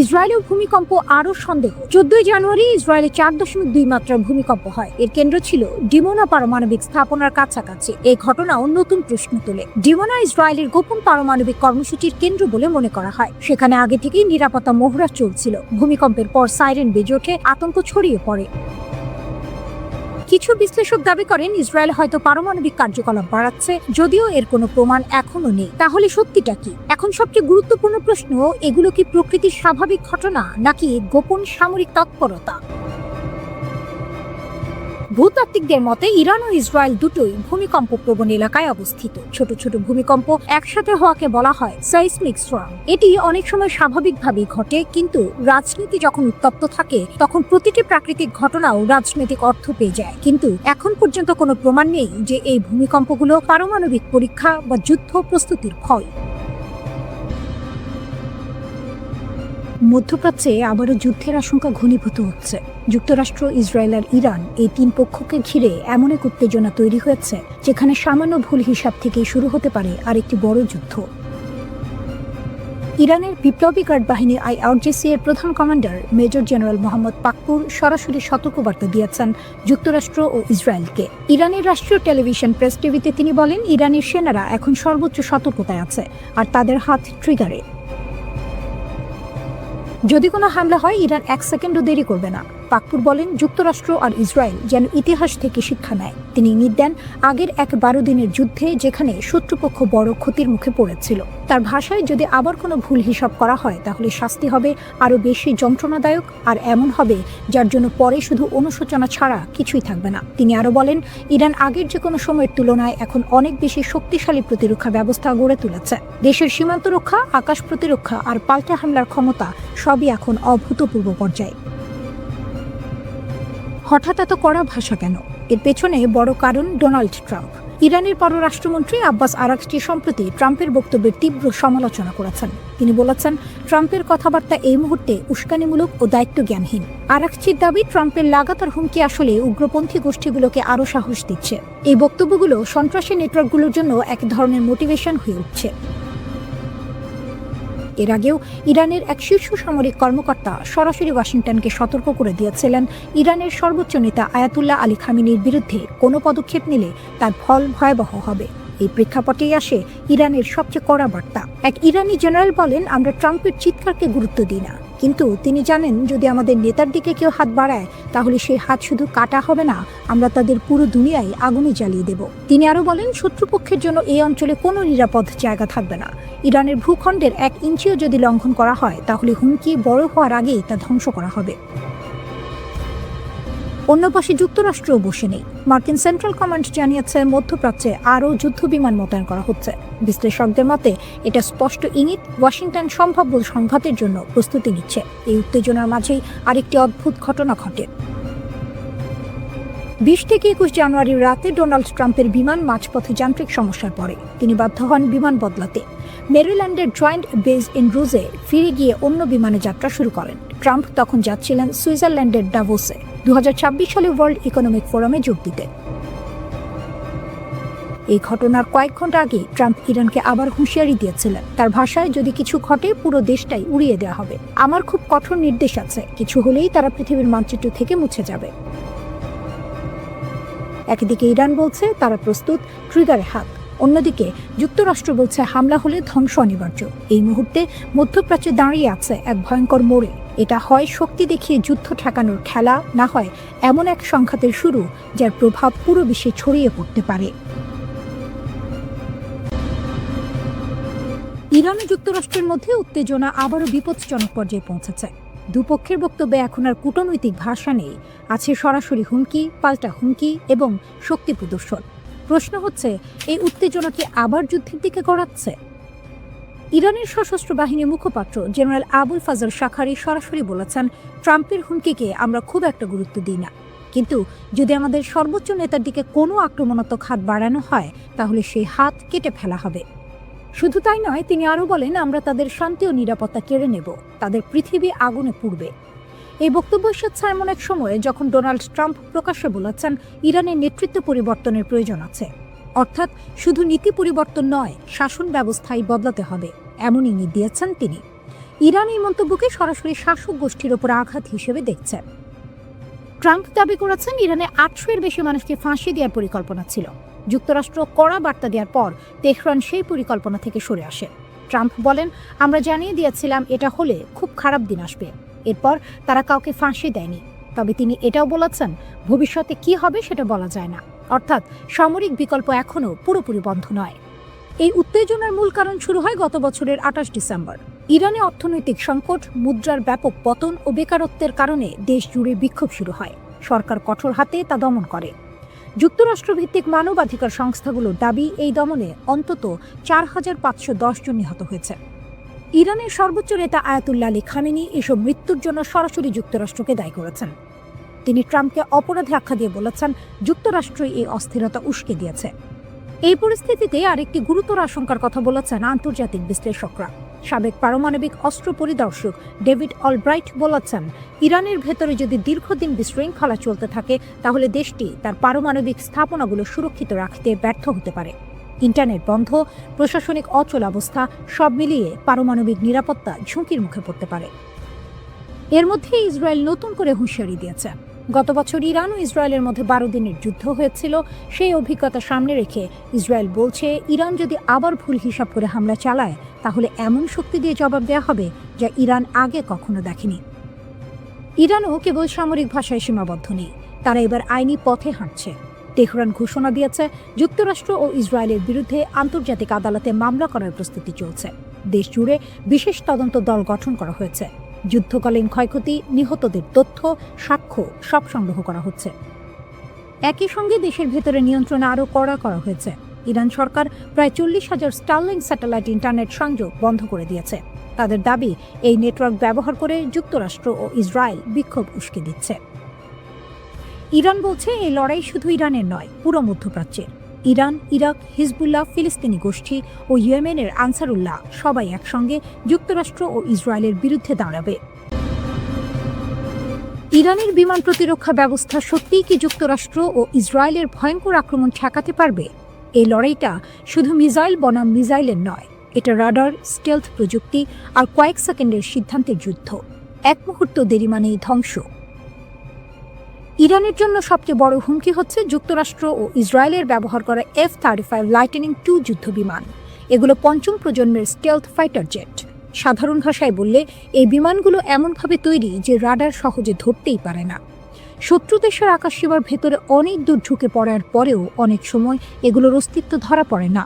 ইসরায়েলেও ভূমিকম্প আরো সন্দেহ। ১৪ জানুয়ারি ইসরায়েলে ৪.২ মাত্রার ভূমিকম্প হয়। এর কেন্দ্র ছিল ডিমোনা পারমাণবিক স্থাপনার কাছাকাছি। এই ঘটনাও নতুন প্রশ্ন তোলে। ডিমোনা ইসরায়েলের গোপন পারমাণবিক কর্মসূচির কেন্দ্র বলে মনে করা হয়। সেখানে আগে থেকেই নিরাপত্তা মহড়া চলছিল। ভূমিকম্পের পর সাইরেন বেজে ওঠে, আতঙ্ক ছড়িয়ে পড়ে। কিছু বিশ্লেষক দাবি করেন ইসরায়েল হয়তো পারমাণবিক কার্যকলাপ বাড়াচ্ছে, যদিও এর কোনো প্রমাণ এখনো নেই। তাহলে সত্যিটা কি? এখন সবচেয়ে গুরুত্বপূর্ণ প্রশ্ন, এগুলো কি প্রকৃতির স্বাভাবিক ঘটনা নাকি গোপন সামরিক তৎপরতা? ভূতাত্ত্বিকদের মতে ইরান ও ইসরায়েল দুটোই ভূমিকম্প প্রবণ এলাকায় অবস্থিত। ছোট ছোট ভূমিকম্প একসাথে হওয়াকে বলা হয় সাইসমিক স্টর্ম। এটি অনেক সময় স্বাভাবিকভাবেই ঘটে, কিন্তু রাজনীতি যখন উত্তপ্ত থাকে, তখন প্রতিটি প্রাকৃতিক ঘটনাও রাজনৈতিক অর্থ পেয়ে যায়। কিন্তু এখন পর্যন্ত কোনো প্রমাণ নেই যে এই ভূমিকম্পগুলো পারমাণবিক পরীক্ষা বা যুদ্ধ প্রস্তুতির ফল। মধ্যপ্রাচ্যে আবারও যুদ্ধের আশঙ্কা ঘনীভূত হচ্ছে। যুক্তরাষ্ট্র, ইসরায়েল আর ইরান এই তিন পক্ষকে ঘিরে এমন এক উত্তেজনা তৈরি হয়েছে যেখানে সামান্য ভুল হিসাব থেকেই শুরু হতে পারে আরেকটি বড় যুদ্ধ। ইরানের বিপ্লবী গার্ড বাহিনী IRGC এর প্রধান commander major general Mohammad Pakpour সরাসরি সতর্কবার্তা দিয়েছেন যুক্তরাষ্ট্র ও ইসরায়েলকে। ইরানের রাষ্ট্রীয় টেলিভিশন প্রেস টিভিতে তিনি বলেন, ইরানের সেনারা এখন সর্বোচ্চ সতর্কতায় আছে আর তাদের হাত ট্রিগারে। যদি কোনো হামলা হয়, ইরান ১ সেকেন্ডও দেরি করবে না। পাকপুর বলেন, যুক্তরাষ্ট্র আর ইসরায়েল যেন ইতিহাস থেকে শিক্ষা নেয়। তিনি ইঙ্গিত দেন আগের এক 12 দিনের যুদ্ধে যেখানে শত্রুপক্ষ বড় ক্ষতির মুখে পড়েছিল। তার ভাষায়, যদি আবার কোনো ভুল হিসাব করা হয় তাহলে শাস্তি হবে আরও বেশি যন্ত্রণাদায়ক, আর এমন হবে যার জন্য পরে শুধু অনুশোচনা ছাড়া কিছুই থাকবে না। তিনি আরও বলেন, ইরান আগের যে কোনো সময়ের তুলনায় এখন অনেক বেশি শক্তিশালী প্রতিরক্ষা ব্যবস্থা গড়ে তুলেছে। দেশের সীমান্ত রক্ষা, আকাশ প্রতিরক্ষা আর পাল্টা হামলার ক্ষমতা সবই এখন অভূতপূর্ব পর্যায়ে। হঠাৎ এত কড়া ভাষা কেন? এর পেছনে বড় কারণ ডোনাল্ড ট্রাম্প। ইরানের পররাষ্ট্রমন্ত্রী আব্বাস আরাগচি সম্প্রতি ট্রাম্পের বক্তব্যের তীব্র সমালোচনা করেছেন। তিনি বলেছেন, ট্রাম্পের কথাবার্তা এই মুহূর্তে উস্কানিমূলক ও দায়িত্বজ্ঞানহীন। আরাগচির দাবি, ট্রাম্পের লাগাতার হুমকি আসলে উগ্রপন্থী গোষ্ঠীগুলোকে আরও সাহস দিচ্ছে। এই বক্তব্যগুলো সন্ত্রাসী নেটওয়ার্কগুলোর জন্য এক ধরনের মোটিভেশন হয়ে উঠছে। এর আগেও ইরানের এক শীর্ষ সামরিক কর্মকর্তা সরাসরি ওয়াশিংটনকে সতর্ক করে দিয়েছিলেন, ইরানের সর্বোচ্চ নেতা আয়াতুল্লাহ আলী খামেনির বিরুদ্ধে কোনো পদক্ষেপ নিলে তার ফল ভয়াবহ হবে। এই প্রেক্ষাপটেই আসে ইরানের সবচেয়ে কড়া বার্তা। এক ইরানি জেনারেল বলেন, আমরা ট্রাম্পের চিৎকারকে গুরুত্ব দিই না, কিন্তু তিনি জানেন যদি আমাদের নেতার দিকে কেউ হাত বাড়ায় তাহলে সেই হাত শুধু কাটা হবে না, আমরা তাদের পুরো দুনিয়ায় আগুনে জ্বালিয়ে দেব। তিনি আরও বলেন, শত্রুপক্ষের জন্য এই অঞ্চলে কোনো নিরাপদ জায়গা থাকবে না। ইরানের ভূখণ্ডের 1 ইঞ্চিও যদি লঙ্ঘন করা হয় তাহলে হুমকি বড় হওয়ার আগেই তা ধ্বংস করা হবে। অন্য পাশে যুক্তরাষ্ট্রও বসে নেই। মার্কিন সেন্ট্রাল কমান্ড জানিয়েছে, মধ্যপ্রাচ্যে আরও যুদ্ধবিমান মোতায়েন করা হচ্ছে। বিশ্লেষকদের মতে এটা স্পষ্ট ইঙ্গিত ওয়াশিংটন সম্ভাব্য সংঘাতের জন্য প্রস্তুতি নিচ্ছে। এই উত্তেজনার মাঝেই আরেকটি অদ্ভুত ঘটনা ঘটে। 20 থেকে 21 জানুয়ারির রাতে ডোনাল্ড ট্রাম্পের বিমান মাঝপথে যান্ত্রিক সমস্যার পরে তিনি বাধ্য হন বিমান বদলাতে। মেরিল্যান্ডের জয়েন্ট বেস ইন রুজে ফিরে গিয়ে অন্য বিমানে যাত্রা শুরু করেন। ট্রাম্প তখন যাচ্ছিলেন সুইজারল্যান্ডের ডাভোসে 2026 সালে ওয়ার্ল্ড ইকোনমিক ফোরামে যোগ দিতে। এই ঘটনার কয়েক ঘন্টা আগে ট্রাম্প ইরানকে আবার হুঁশিয়ারি দিয়েছিলেন। তার ভাষায়, যদি কিছু ঘটে পুরো দেশটাই উড়িয়ে দেওয়া হবে। আমার খুব কঠোর নির্দেশ আছে, কিছু হলেই তারা পৃথিবীর মানচিত্র থেকে মুছে যাবে। একদিকে ইরান বলছে তারা প্রস্তুত, ট্রিগারে হাত। অন্যদিকে যুক্তরাষ্ট্র বলছে হামলা হলে ধ্বংস অনিবার্য। এই মুহূর্তে মধ্যপ্রাচ্যে দাঁড়িয়ে আছে এক ভয়ঙ্কর মোড়ে। এটা হয় শক্তি দেখিয়ে যুদ্ধ ঠেকানোর খেলা, না হয় এমন এক সংঘাতের শুরু যার প্রভাব পুরো বিশ্বে ছড়িয়ে পড়তে পারে। ইরান ও যুক্তরাষ্ট্রের মধ্যে উত্তেজনা আবারও বিপজ্জনক পর্যায়ে পৌঁছেছে। দুপক্ষের বক্তব্যে এখন আর কূটনৈতিক ভাষা নেই, আছে সরাসরি হুমকি, পাল্টা হুমকি এবং শক্তি প্রদর্শন। প্রশ্ন হচ্ছে, এই উত্তেজনা কি আবার যুদ্ধের দিকে গড়াচ্ছে? ইরানের সশস্ত্র বাহিনীর মুখপাত্র জেনারেল আবুল ফাজল শাখারি সরাসরি বলেছেন, ট্রাম্পের হুমকিকে আমরা খুব একটা গুরুত্ব দিই না, কিন্তু যদি আমাদের সর্বোচ্চ নেতার দিকে কোনো আক্রমণাত্মক হাত বাড়ানো হয় তাহলে সেই হাত কেটে ফেলা হবে। শুধু তাই নয়, তিনি আরও বলেন, আমরা তাদের শান্তি ও নিরাপত্তা কেড়ে নেব, তাদের পৃথিবী আগুনে পুড়বে। এই বক্তব্য এসেছে এমন এক সময়ে যখন ডোনাল্ড ট্রাম্প প্রকাশ্যে বলেছেন, ইরানের নেতৃত্ব পরিবর্তনের প্রয়োজন আছে। অর্থাৎ শুধু নীতি পরিবর্তন নয়, শাসন ব্যবস্থাই বদলাতে হবে, এমন ইঙ্গিত দিয়েছেন তিনি। ইরান এই মন্তব্যকে সরাসরি শাসক গোষ্ঠীর ওপর আঘাত হিসেবে দেখছেন। ট্রাম্প দাবি করেছেন, ইরানে 800-এর বেশি মানুষকে ফাঁসি দেওয়ার পরিকল্পনা ছিল। যুক্তরাষ্ট্র কড়া বার্তা দেওয়ার পর তেহরান সেই পরিকল্পনা থেকে সরে আসে। ট্রাম্প বলেন, আমরা জানিয়ে দিয়েছিলাম এটা হলে খুব খারাপ দিন আসবে। এরপর তারা কাউকে ফাঁসি দেয়নি। তবে তিনি এটাও বলেছেন, ভবিষ্যতে কি হবে সেটা বলা যায় না। অর্থাৎ সামরিক বিকল্প এখনও পুরোপুরি বন্ধ নয়। এই উত্তেজনার মূল কারণ শুরু হয় গত বছরের 28 ডিসেম্বর। ইরানে অর্থনৈতিক সংকট, মুদ্রার ব্যাপক পতন ও বেকারত্বের কারণে দেশ জুড়ে বিক্ষোভ শুরু হয়। সরকার কঠোর হাতে তা দমন করে। যুক্তরাষ্ট্রভিত্তিক মানবাধিকার সংস্থাগুলোর দাবি, এই দমনে অন্তত 4510 জন নিহত হয়েছে। ইরানের সর্বোচ্চ নেতা আয়াতুল্লাহ আলী খামেনি এসব মৃত্যুর জন্য সরাসরি যুক্তরাষ্ট্রকে দায়ী করেছেন। তিনি ট্রাম্পকে অপরাধী আখ্যা দিয়ে বলেছেন, যুক্তরাষ্ট্রই এই অস্থিরতা উস্কে দিয়েছে। এই পরিস্থিতিতে আরেকটি গুরুতর আশঙ্কার কথা বলেছেন আন্তর্জাতিক বিশ্লেষকরা। সাবেক পারমাণবিক অস্ত্র পরিদর্শক ডেভিড অলব্রাইট বলেছেন, ইরানের ভেতরে যদি দীর্ঘদিন বিশৃঙ্খলা চলতে থাকে তাহলে দেশটি তার পারমাণবিক স্থাপনাগুলো সুরক্ষিত রাখতে ব্যর্থ হতে পারে। ইন্টারনেট বন্ধ, প্রশাসনিক অচলাবস্থা সব মিলিয়ে পারমাণবিক নিরাপত্তা ঝুঁকির মুখে পড়তে পারে। এর মধ্যে ইসরায়েল নতুন করে হুঁশিয়ারি দিয়েছে। গত বছর ইরান ও ইসরায়েলের মধ্যে 12 দিনের যুদ্ধ হয়েছিল। সেই অভিজ্ঞতা সামনে রেখে ইসরায়েল বলছে, ইরান যদি আবার ভুল হিসাব করে হামলা চালায় তাহলে এমন শক্তি দিয়ে জবাব দেওয়া হবে যা ইরান আগে কখনো দেখেনি। ইরানও কেবল সামরিক ভাষায় সীমাবদ্ধ নেই, তারা এবার আইনি পথে হাঁটছে। তেহরান ঘোষণা দিয়েছে যুক্তরাষ্ট্র ও ইসরায়েলের বিরুদ্ধে আন্তর্জাতিক আদালতে মামলা করার প্রস্তুতি চলছে। দেশ জুড়ে বিশেষ তদন্ত দল গঠন করা হয়েছে। যুদ্ধকালীন ক্ষয়ক্ষতি, নিহতদের তথ্য, সাক্ষ্য সব সংগ্রহ করা হচ্ছে। একই সঙ্গে দেশের ভেতরে নিয়ন্ত্রণ আরও কড়া করা হয়েছে। ইরান সরকার প্রায় 40,000 স্টারলিংক স্যাটেলাইট ইন্টারনেট সংযোগ বন্ধ করে দিয়েছে। তাদের দাবি, এই নেটওয়ার্ক ব্যবহার করে যুক্তরাষ্ট্র ও ইসরায়েল বিক্ষোভ উস্কে দিচ্ছে। ইরান বলছে এই লড়াই শুধু ইরানের নয়, পুরো মধ্যপ্রাচ্যের। ইরান, ইরাক, হিজবুল্লাহ, ফিলিস্তিনি গোষ্ঠী ও ইয়েমেনের আনসারুল্লাহ সবাই একসঙ্গে যুক্তরাষ্ট্র ও ইসরায়েলের বিরুদ্ধে দাঁড়াবে। ইরানের বিমান প্রতিরক্ষা ব্যবস্থা সত্যিই কি যুক্তরাষ্ট্র ও ইসরায়েলের ভয়ঙ্কর আক্রমণ ঠেকাতে পারবে? এই লড়াইটা শুধু মিসাইল বনাম মিসাইলের নয়, এটা রাডার, স্টেলথ প্রযুক্তি আর কয়েক সেকেন্ডের সিদ্ধান্তের যুদ্ধ। এক মুহূর্ত দেরি মানেই ধ্বংস। ইরানের জন্য সবচেয়ে বড় হুমকি হচ্ছে যুক্তরাষ্ট্র ও ইসরায়েলের ব্যবহার করা F-35 লাইটেনিং II যুদ্ধ বিমান। এগুলো পঞ্চম প্রজন্মের স্টেলথ ফাইটার জেট। সাধারণ ভাষায় বললে, এই বিমানগুলো এমনভাবে তৈরি যে রাডার সহজে ধরতেই পারে না। শত্রু দেশের আকাশসীমার ভেতরে অনেক দূর ঢুকে পড়ার পরেও অনেক সময় এগুলোর অস্তিত্ব ধরা পড়ে না।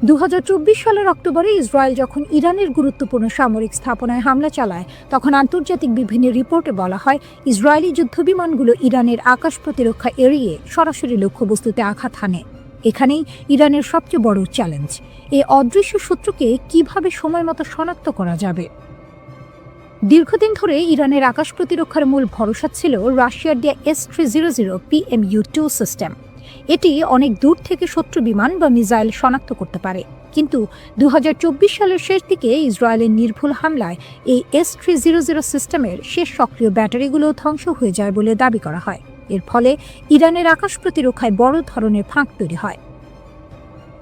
2024 সালের অক্টোবরে ইসরায়েল যখন ইরানের গুরুত্বপূর্ণ সামরিক স্থাপনায় হামলা চালায়, তখন আন্তর্জাতিক বিভিন্ন রিপোর্টে বলা হয় ইসরায়েলি যুদ্ধবিমানগুলো ইরানের আকাশ প্রতিরক্ষা এড়িয়ে সরাসরি লক্ষ্যবস্তুতে আঘাত হানে। এখানেই ইরানের সবচেয়ে বড় চ্যালেঞ্জ, এই অদৃশ্য শত্রুকে কিভাবে সময়মতো শনাক্ত করা যাবে। দীর্ঘদিন ধরে ইরানের আকাশ প্রতিরক্ষার মূল ভরসা ছিল রাশিয়ার দেয়া S-300 PMU-2 সিস্টেম। এটি অনেক দূর থেকে শত্রু বিমান বা মিসাইল শনাক্ত করতে পারে, কিন্তু 2024 সালের শেষ দিকে ইসরায়েলের নির্ভুল হামলায় এই S-300 সিস্টেমের শেষ সক্রিয় ব্যাটারিগুলো ধ্বংস হয়ে যায় বলে দাবি করা হয়। এর ফলে ইরানের আকাশ প্রতিরক্ষায় বড় ধরনের ফাঁক তৈরি হয়।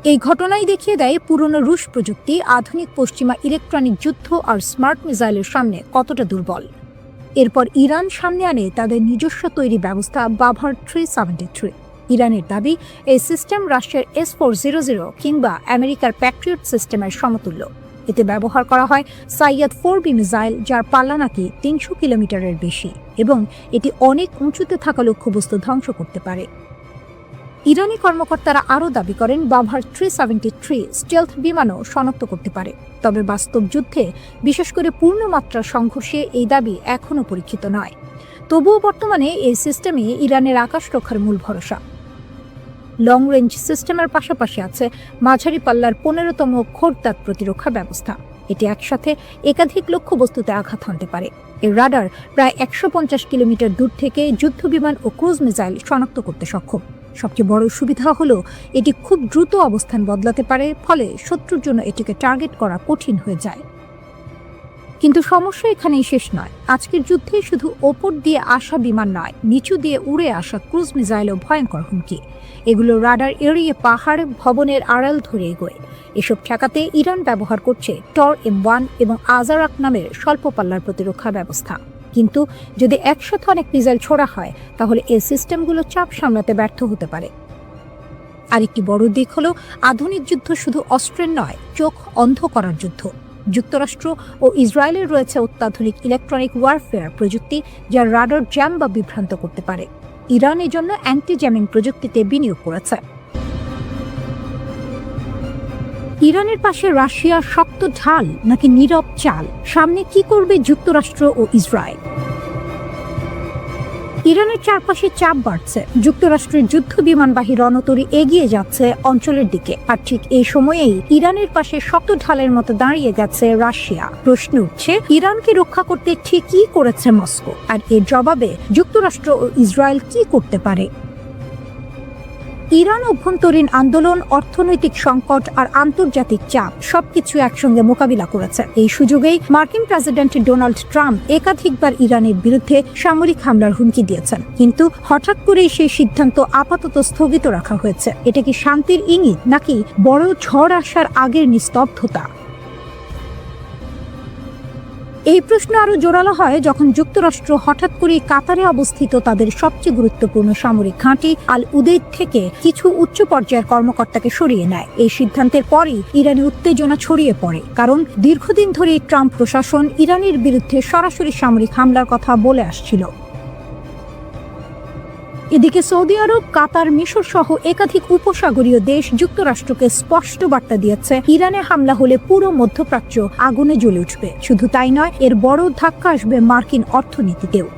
এই ঘটনাই দেখিয়ে দেয় পুরনো রুশ প্রযুক্তি আধুনিক পশ্চিমা ইলেকট্রনিক যুদ্ধ আর স্মার্ট মিসাইলের সামনে কতটা দুর্বল। এরপর ইরান সামনে আনে তাদের নিজস্ব তৈরি ব্যবস্থা বাভার 373। ইরানের দাবি, এই সিস্টেম রাশিয়ার S-400 কিংবা আমেরিকার প্যাট্রিয়ট সিস্টেমের সমতুল্য। এতে ব্যবহার করা হয় সাইয়াদ 4B মিসাইল, যার পাল্লা নাকি 300 কিলোমিটারের বেশি, এবং এটি অনেক উঁচুতে থাকা লক্ষ্যবস্তু ধ্বংস করতে পারে। ইরানি কর্মকর্তারা আরও দাবি করেন বাভার 373 স্টেলথ বিমানও শনাক্ত করতে পারে। তবে বাস্তব যুদ্ধে, বিশেষ করে পূর্ণমাত্রার সংঘর্ষে এই দাবি এখনও পরীক্ষিত নয়। তবুও বর্তমানে এই সিস্টেমই ইরানের আকাশ রক্ষার মূল ভরসা। লং রেঞ্জ সিস্টেমের পাশাপাশি আছে মাঝারি পাল্লার 15তম খোরদাত প্রতিরক্ষা ব্যবস্থা। এটি একসাথে একাধিক লক্ষ্যবস্তুতে আঘাত হানতে পারে। এর রাডার প্রায় 150 কিলোমিটার দূর থেকে যুদ্ধবিমান ও ক্রুজ মিসাইল শনাক্ত করতে সক্ষম। সবচেয়ে বড় সুবিধা হলো এটি খুব দ্রুত অবস্থান বদলাতে পারে, ফলে শত্রুর জন্য এটিকে টার্গেট করা কঠিন হয়ে যায়। কিন্তু সমস্যা এখানেই শেষ নয়। আজকের যুদ্ধে শুধু ওপর দিয়ে আসা বিমান নয়, নিচু দিয়ে উড়ে আসা ক্রুজ মিসাইলও ভয়ঙ্কর হুমকি। এগুলো রাডার এড়িয়ে পাহাড়, ভবনের আড়াল ধরে এগোয়। এসব ঠেকাতে ইরান ব্যবহার করছে টর M1 এবং আজারাক নামের স্বল্প পাল্লার প্রতিরক্ষা ব্যবস্থা। কিন্তু যদি একসাথে অনেক মিসাইল ছোড়া হয়, তাহলে এই সিস্টেমগুলো চাপ সামলাতে ব্যর্থ হতে পারে। আরেকটি বড় দিক হলো, আধুনিক যুদ্ধ শুধু অস্ত্রের নয়, চোখ অন্ধ করার যুদ্ধ। যুক্তরাষ্ট্র ও ইসরায়েলের রয়েছে অত্যাধুনিক ইলেকট্রনিক ওয়ারফেয়ার প্রযুক্তি, যা রাডার জ্যাম বা বিভ্রান্ত করতে পারে। ইরান এর জন্য অ্যান্টি জ্যামিং প্রযুক্তিতে বিনিয়োগ করেছে। ইরানের পাশে রাশিয়া শক্ত ঢাল নাকি নীরব চাল? সামনে কি করবে যুক্তরাষ্ট্র ও ইসরায়েল? ইরানের চারপাশে চাপ বাড়ছে। যুক্তরাষ্ট্রের যুদ্ধ বিমানবাহী রণতরী এগিয়ে যাচ্ছে অঞ্চলের দিকে, আর ঠিক এই সময়েই ইরানের পাশে শক্ত ঢালের মতো দাঁড়িয়ে গেছে রাশিয়া। প্রশ্ন উঠছে, ইরানকে রক্ষা করতে ঠিক কি করেছে মস্কো, আর এর জবাবে যুক্তরাষ্ট্র ও ইসরায়েল কি করতে পারে? ইরান অভ্যন্তরীণ আন্দোলন, অর্থনৈতিক সংকট আর আন্তর্জাতিক চাপ সবকিছু একসঙ্গে মোকাবিলা করেছে। এই সুযোগেই মার্কিন প্রেসিডেন্ট ডোনাল্ড ট্রাম্প একাধিকবার ইরানের বিরুদ্ধে সামরিক হামলার হুমকি দিয়েছেন, কিন্তু হঠাৎ করেই সেই সিদ্ধান্ত আপাতত স্থগিত রাখা হয়েছে। এটা কি শান্তির ইঙ্গিত, নাকি বড় ঝড় আসার আগের নিস্তব্ধতা? এই প্রশ্ন আরও জোরালো হয় যখন যুক্তরাষ্ট্র হঠাৎ করে কাতারে অবস্থিত তাদের সবচেয়ে গুরুত্বপূর্ণ সামরিক ঘাঁটি আল উদেইদ থেকে কিছু উচ্চ পর্যায়ের কর্মকর্তাকে সরিয়ে নেয়। এই সিদ্ধান্তের পরই ইরানে উত্তেজনা ছড়িয়ে পড়ে, কারণ দীর্ঘদিন ধরে ট্রাম্প প্রশাসন ইরানের বিরুদ্ধে সরাসরি সামরিক হামলার কথা বলে আসছিল। এদিকে সৌদি আরব, কাতার, মিশর সহ একাধিক উপসাগরীয় দেশ যুক্তরাষ্ট্রকে স্পষ্ট বার্তা দিয়েছে ইরানে হামলা হলে পুরো মধ্যপ্রাচ্য আগুনে জ্বলে উঠবে। শুধু তাই নয়, এর বড় ধাক্কা আসবে মার্কিন অর্থনীতিতেও।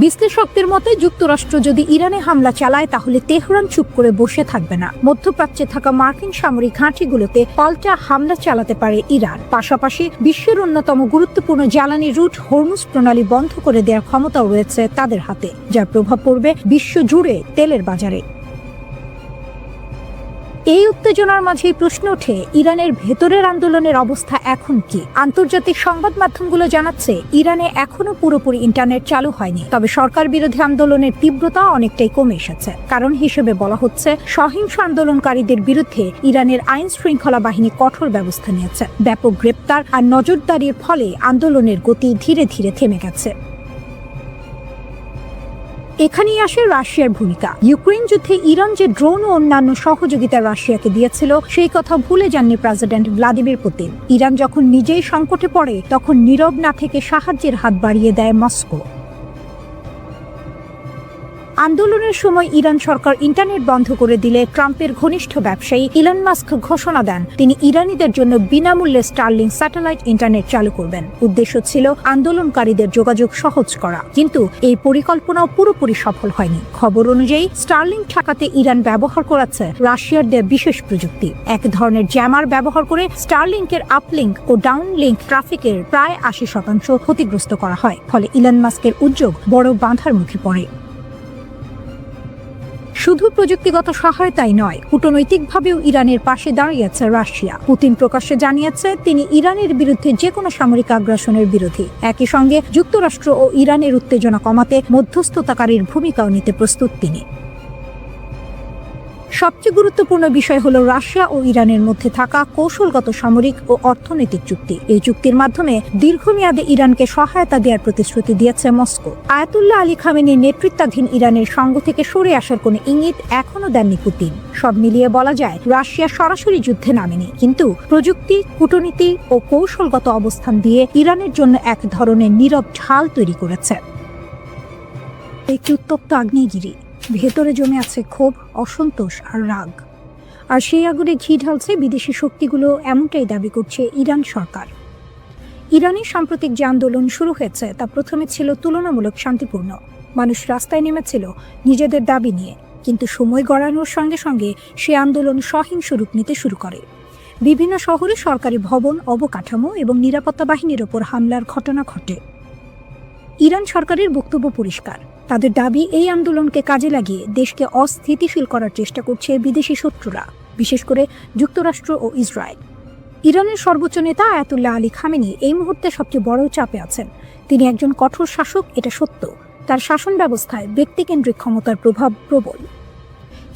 বিশ্লেষকদের মতে যুক্তরাষ্ট্র যদি ইরানে হামলা চালায় তাহলে তেহরান চুপ করে বসে থাকবে না। মধ্যপ্রাচ্যে থাকা মার্কিন সামরিক ঘাঁটিগুলোতে পাল্টা হামলা চালাতে পারে ইরান। পাশাপাশি বিশ্বের অন্যতম গুরুত্বপূর্ণ জ্বালানি রুট হরমুজ প্রণালী বন্ধ করে দেওয়ার ক্ষমতাও রয়েছে তাদের হাতে, যার প্রভাব পড়বে বিশ্ব জুড়ে তেলের বাজারে। এই উত্তেজনার মাঝেই প্রশ্ন ওঠে, ইরানের ভেতরের আন্দোলনের অবস্থা এখন কি? আন্তর্জাতিক সংবাদ মাধ্যমগুলো জানাচ্ছে ইরানে এখনো পুরোপুরি ইন্টারনেট চালু হয়নি, তবে সরকার বিরোধী আন্দোলনের তীব্রতা অনেকটাই কমে এসেছে। কারণ হিসেবে বলা হচ্ছে, সহিংস আন্দোলনকারীদের বিরুদ্ধে ইরানের আইন শৃঙ্খলা বাহিনী কঠোর ব্যবস্থা নিয়েছে। ব্যাপক গ্রেপ্তার আর নজরদারির ফলে আন্দোলনের গতি ধীরে ধীরে থেমে গেছে। এখানেই আসে রাশিয়ার ভূমিকা। ইউক্রেন যুদ্ধে ইরান যে ড্রোন ও অন্যান্য সহযোগিতা রাশিয়াকে দিয়েছিল, সেই কথা ভুলে যাননি প্রেসিডেন্ট ভ্লাদিমির পুতিন। ইরান যখন নিজেই সংকটে পড়ে, তখন নীরব না থেকে সাহায্যের হাত বাড়িয়ে দেয় মস্কো। আন্দোলনের সময় ইরান সরকার ইন্টারনেট বন্ধ করে দিলে ট্রাম্পের ঘনিষ্ঠ ব্যবসায়ী ইলন মাস্ক ঘোষণা দেন তিনি ইরানিদের জন্য বিনামূল্যে স্টারলিং স্যাটেলাইট ইন্টারনেট চালু করবেন। উদ্দেশ্য ছিল আন্দোলনকারীদের যোগাযোগ সহজ করা, কিন্তু এই পরিকল্পনাও পুরোপুরি সফল হয়নি। খবর অনুযায়ী স্টারলিং ঠেকাতে ইরান ব্যবহার করেছে রাশিয়ার দেয়া বিশেষ প্রযুক্তি। এক ধরনের জ্যামার ব্যবহার করে স্টারলিংকের আপলিংক ও ডাউনলিংক ট্রাফিকের প্রায় 80% ক্ষতিগ্রস্ত করা হয়। ফলে ইলন মাস্কের উদ্যোগ বড় বাধার মুখে পড়ে। শুধু প্রযুক্তিগত সহায়তাই নয়, কূটনৈতিকভাবেও ইরানের পাশে দাঁড়িয়েছে রাশিয়া। পুতিন প্রকাশ্যে জানিয়েছে তিনি ইরানের বিরুদ্ধে যে কোনো সামরিক আগ্রাসনের বিরোধী। একই সঙ্গে যুক্তরাষ্ট্র ও ইরানের উত্তেজনা কমাতে মধ্যস্থতাকারীর ভূমিকাও নিতে প্রস্তুত তিনি। সবচেয়ে গুরুত্বপূর্ণ বিষয় হলো রাশিয়া ও ইরানের মধ্যে থাকা কৌশলগত সামরিক ও অর্থনৈতিক চুক্তি। এই চুক্তির মাধ্যমে দীর্ঘমেয়াদে ইরানকে সহায়তা দেওয়ার প্রতিশ্রুতি দিয়েছে মস্কো। আয়াতুল্লাহ আলী খামেনির নেতৃত্বাধীন ইরানের সঙ্গ থেকে সরে আসার কোনো ইঙ্গিত এখনো দেননি পুতিন। সব মিলিয়ে বলা যায়, রাশিয়া সরাসরি যুদ্ধে নামেনি, কিন্তু প্রযুক্তি, কূটনীতি ও কৌশলগত অবস্থান দিয়ে ইরানের জন্য এক ধরনের নীরব ঢাল তৈরি করেছে। একটি উত্তপ্ত আগ্নেয়গিরি, ভেতরে জমে আছে ক্ষোভ, অসন্তোষ আর রাগ। আর সেই আগুনে ঘি ঢালছে বিদেশি শক্তিগুলো, এমনটাই দাবি করছে ইরান সরকার। ইরানের সাম্প্রতিক যে আন্দোলন শুরু হয়েছে তা প্রথমে ছিল তুলনামূলক শান্তিপূর্ণ। মানুষ রাস্তায় নেমেছিল নিজেদের দাবি নিয়ে, কিন্তু সময় গড়ানোর সঙ্গে সঙ্গে সে আন্দোলন সহিংস রূপ নিতে শুরু করে। বিভিন্ন শহরে সরকারি ভবন, অবকাঠামো এবং নিরাপত্তা বাহিনীর ওপর হামলার ঘটনা ঘটে। ইরান সরকারের বক্তব্য পরিষ্কার, তাদের দাবি এই আন্দোলনকে কাজে লাগিয়ে দেশকে অস্থিতিশীল করার চেষ্টা করছে বিদেশি শত্রুরা, বিশেষ করে যুক্তরাষ্ট্র ও ইসরায়েল। ইরানের সর্বোচ্চ নেতা আয়াতুল্লাহ আলী খামেনি এই মুহূর্তে সবচেয়ে বড় চাপে আছেন। তিনি একজন কঠোর শাসক, এটা সত্য। তার শাসন ব্যবস্থায় ব্যক্তিকেন্দ্রিক ক্ষমতার প্রভাব প্রবল,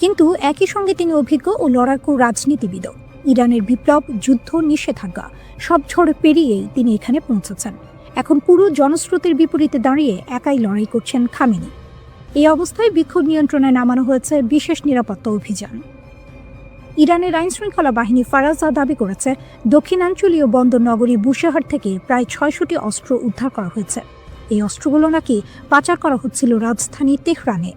কিন্তু একই সঙ্গে তিনি অভিজ্ঞ ও লড়াকু রাজনীতিবিদও। ইরানের বিপ্লব, যুদ্ধ, নিষেধাজ্ঞা সব ঝড় পেরিয়েই তিনি এখানে পৌঁছেছেন। এখন পুরো জনস্রোতের বিপরীতে দাঁড়িয়ে একাই লড়াই করছেন খামেনি। এই অবস্থায় বিক্ষোভ নিয়ন্ত্রণে নামানো হয়েছে বিশেষ নিরাপত্তা অভিযান। ইরানের আইন শৃঙ্খলা বাহিনী ফারাজা দাবি করেছে দক্ষিণাঞ্চলীয় বন্দর নগরী বুশেহর থেকে প্রায় 600টি অস্ত্র উদ্ধার করা হয়েছে। এই অস্ত্রগুলো নাকি পাচার করা হচ্ছিল রাজধানী তেহরানে।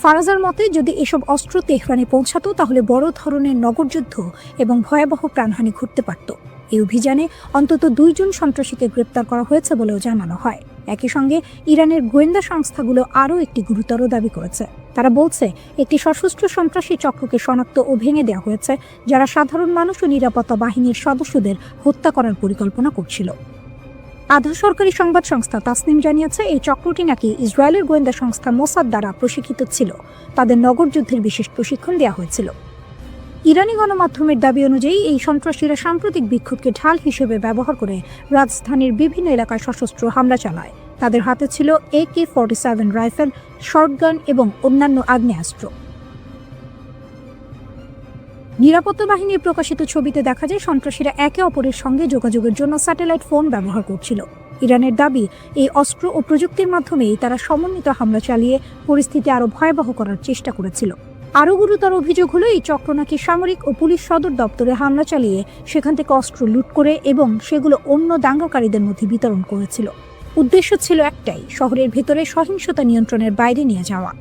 ফারাজার মতে, যদি এসব অস্ত্র তেহরানে পৌঁছাতো তাহলে বড় ধরনের নগরযুদ্ধ এবং ভয়াবহ প্রাণহানি ঘটতে পারত। এই অভিযানে অন্তত 2 জন সন্ত্রাসীকে গ্রেপ্তার করা হয়েছে বলেও জানানো হয়। একই সঙ্গে ইরানের গোয়েন্দা সংস্থাগুলো আরও একটি গুরুতর দাবি করেছে। তারা বলছে একটি সশস্ত্র সন্ত্রাসী চক্রকে শনাক্ত ও ভেঙে দেওয়া হয়েছে, যারা সাধারণ মানুষ ও নিরাপত্তা বাহিনীর সদস্যদের হত্যা করার পরিকল্পনা করছিল। আধা সরকারি সংবাদ সংস্থা তাসনিম জানিয়েছে এই চক্রটি নাকি ইসরায়েলের গোয়েন্দা সংস্থা মোসাদ দ্বারা প্রশিক্ষিত ছিল। তাদের নগরযুদ্ধের বিশেষ প্রশিক্ষণ দেওয়া হয়েছিল। ইরানি গণমাধ্যমের দাবি অনুযায়ী এই সন্ত্রাসীরা সাম্প্রতিক বিক্ষোভকে ঢাল হিসেবে ব্যবহার করে রাজধানীর বিভিন্ন এলাকায় সশস্ত্র হামলা চালায়। তাদের হাতে ছিল AK-47 রাইফেল, শর্টগান এবং অন্যান্য আগ্নেয়াস্ত্র। নিরাপত্তা বাহিনীর প্রকাশিত ছবিতে দেখা যায় সন্ত্রাসীরা একে অপরের সঙ্গে যোগাযোগের জন্য স্যাটেলাইট ফোন ব্যবহার করছিল। ইরানের দাবি, এই অস্ত্র ও প্রযুক্তির মাধ্যমেই তারা সমন্বিত হামলা চালিয়ে পরিস্থিতি আরও ভয়াবহ করার চেষ্টা করেছিল। আরও গুরুতর অভিযোগ হলো এই চক্র নাকি সামরিক ও পুলিশ সদর দপ্তরে হামলা চালিয়ে সেখান থেকে অস্ত্র লুট করে এবং সেগুলো অন্য দাঙ্গাকারীদের মধ্যে বিতরণ করেছিল। উদ্দেশ্য ছিল একটাই, শহরের ভেতরে সহিংসতা নিয়ন্ত্রণের বাইরে নিয়ে যাওয়া।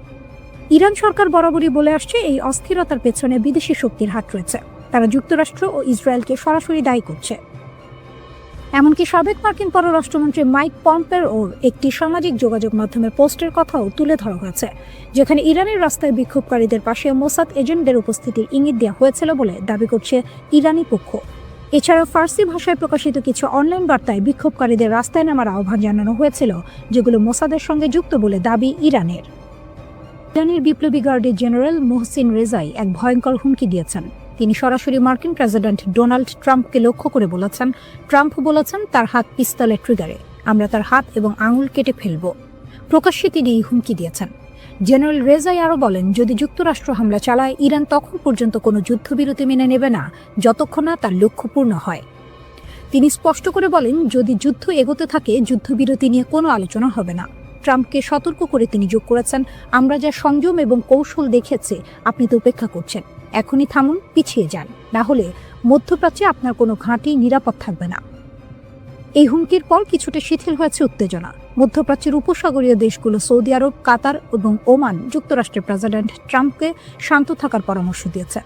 ইরান সরকার বরাবরই বলে আসছে এই অস্থিরতার পেছনে বিদেশি শক্তির হাত রয়েছে। তারা যুক্তরাষ্ট্র ও ইসরায়েলকে সরাসরি দায়ী করছে। এমনকি সাবেক মার্কিন পররাষ্ট্রমন্ত্রী মাইক পম্পেওর একটি সামাজিক যোগাযোগ মাধ্যমের পোস্টের কথাও তুলে ধরা হয়েছে, যেখানে ইরানের রাস্তায় বিক্ষোভকারীদের পাশে মোসাদ এজেন্টদের উপস্থিতির ইঙ্গিত দেওয়া হয়েছিল বলে দাবি করছে ইরানি পক্ষ। এছাড়াও ফার্সি ভাষায় প্রকাশিত কিছু অনলাইন বার্তায় বিক্ষোভকারীদের রাস্তায় নামার আহ্বান জানানো হয়েছিল, যেগুলো মোসাদের সঙ্গে যুক্ত বলে দাবি ইরানের। ইরানের বিপ্লবী গার্ডের জেনারেল মোহসিন রেজাই এক ভয়ঙ্কর হুমকি দিয়েছেন। তিনি সরাসরি মার্কিন প্রেসিডেন্ট ডোনাল্ড ট্রাম্পকে লক্ষ্য করে বলেছেন, ট্রাম্প বলেছেন তার হাত পিস্তলের ট্রিগারে, আমরা তার হাত এবং আঙুল কেটে ফেলব। প্রকাশ্যে তিনি এই হুমকি দিয়েছেন। জেনারেল রেজাই আরও বলেন, যদি যুক্তরাষ্ট্র হামলা চালায় ইরান তখন পর্যন্ত কোনো যুদ্ধবিরতি মেনে নেবে না যতক্ষণ না তার লক্ষ্য পূর্ণ হয়। তিনি স্পষ্ট করে বলেন, যদি যুদ্ধ এগোতে থাকে যুদ্ধবিরতি নিয়ে কোনো আলোচনা হবে না। ট্রাম্পকে সতর্ক করে তিনি যোগ করেছেন, আমরা যা সংযম এবং কৌশল দেখেছি আপনি তো উপেক্ষা করছেন, এখনই থামুন, পিছিয়ে যান, না হলে মধ্যপ্রাচ্যে আপনার কোনো ঘাঁটি নিরাপদ থাকবে না। এই হুমকির পর কিছুটা শিথিল হয়েছে উত্তেজনা। মধ্যপ্রাচ্যের উপসাগরীয় দেশগুলো সৌদি আরব, কাতার এবং ওমান যুক্তরাষ্ট্রের প্রেসিডেন্ট ট্রাম্পকে শান্ত থাকার পরামর্শ দিয়েছে।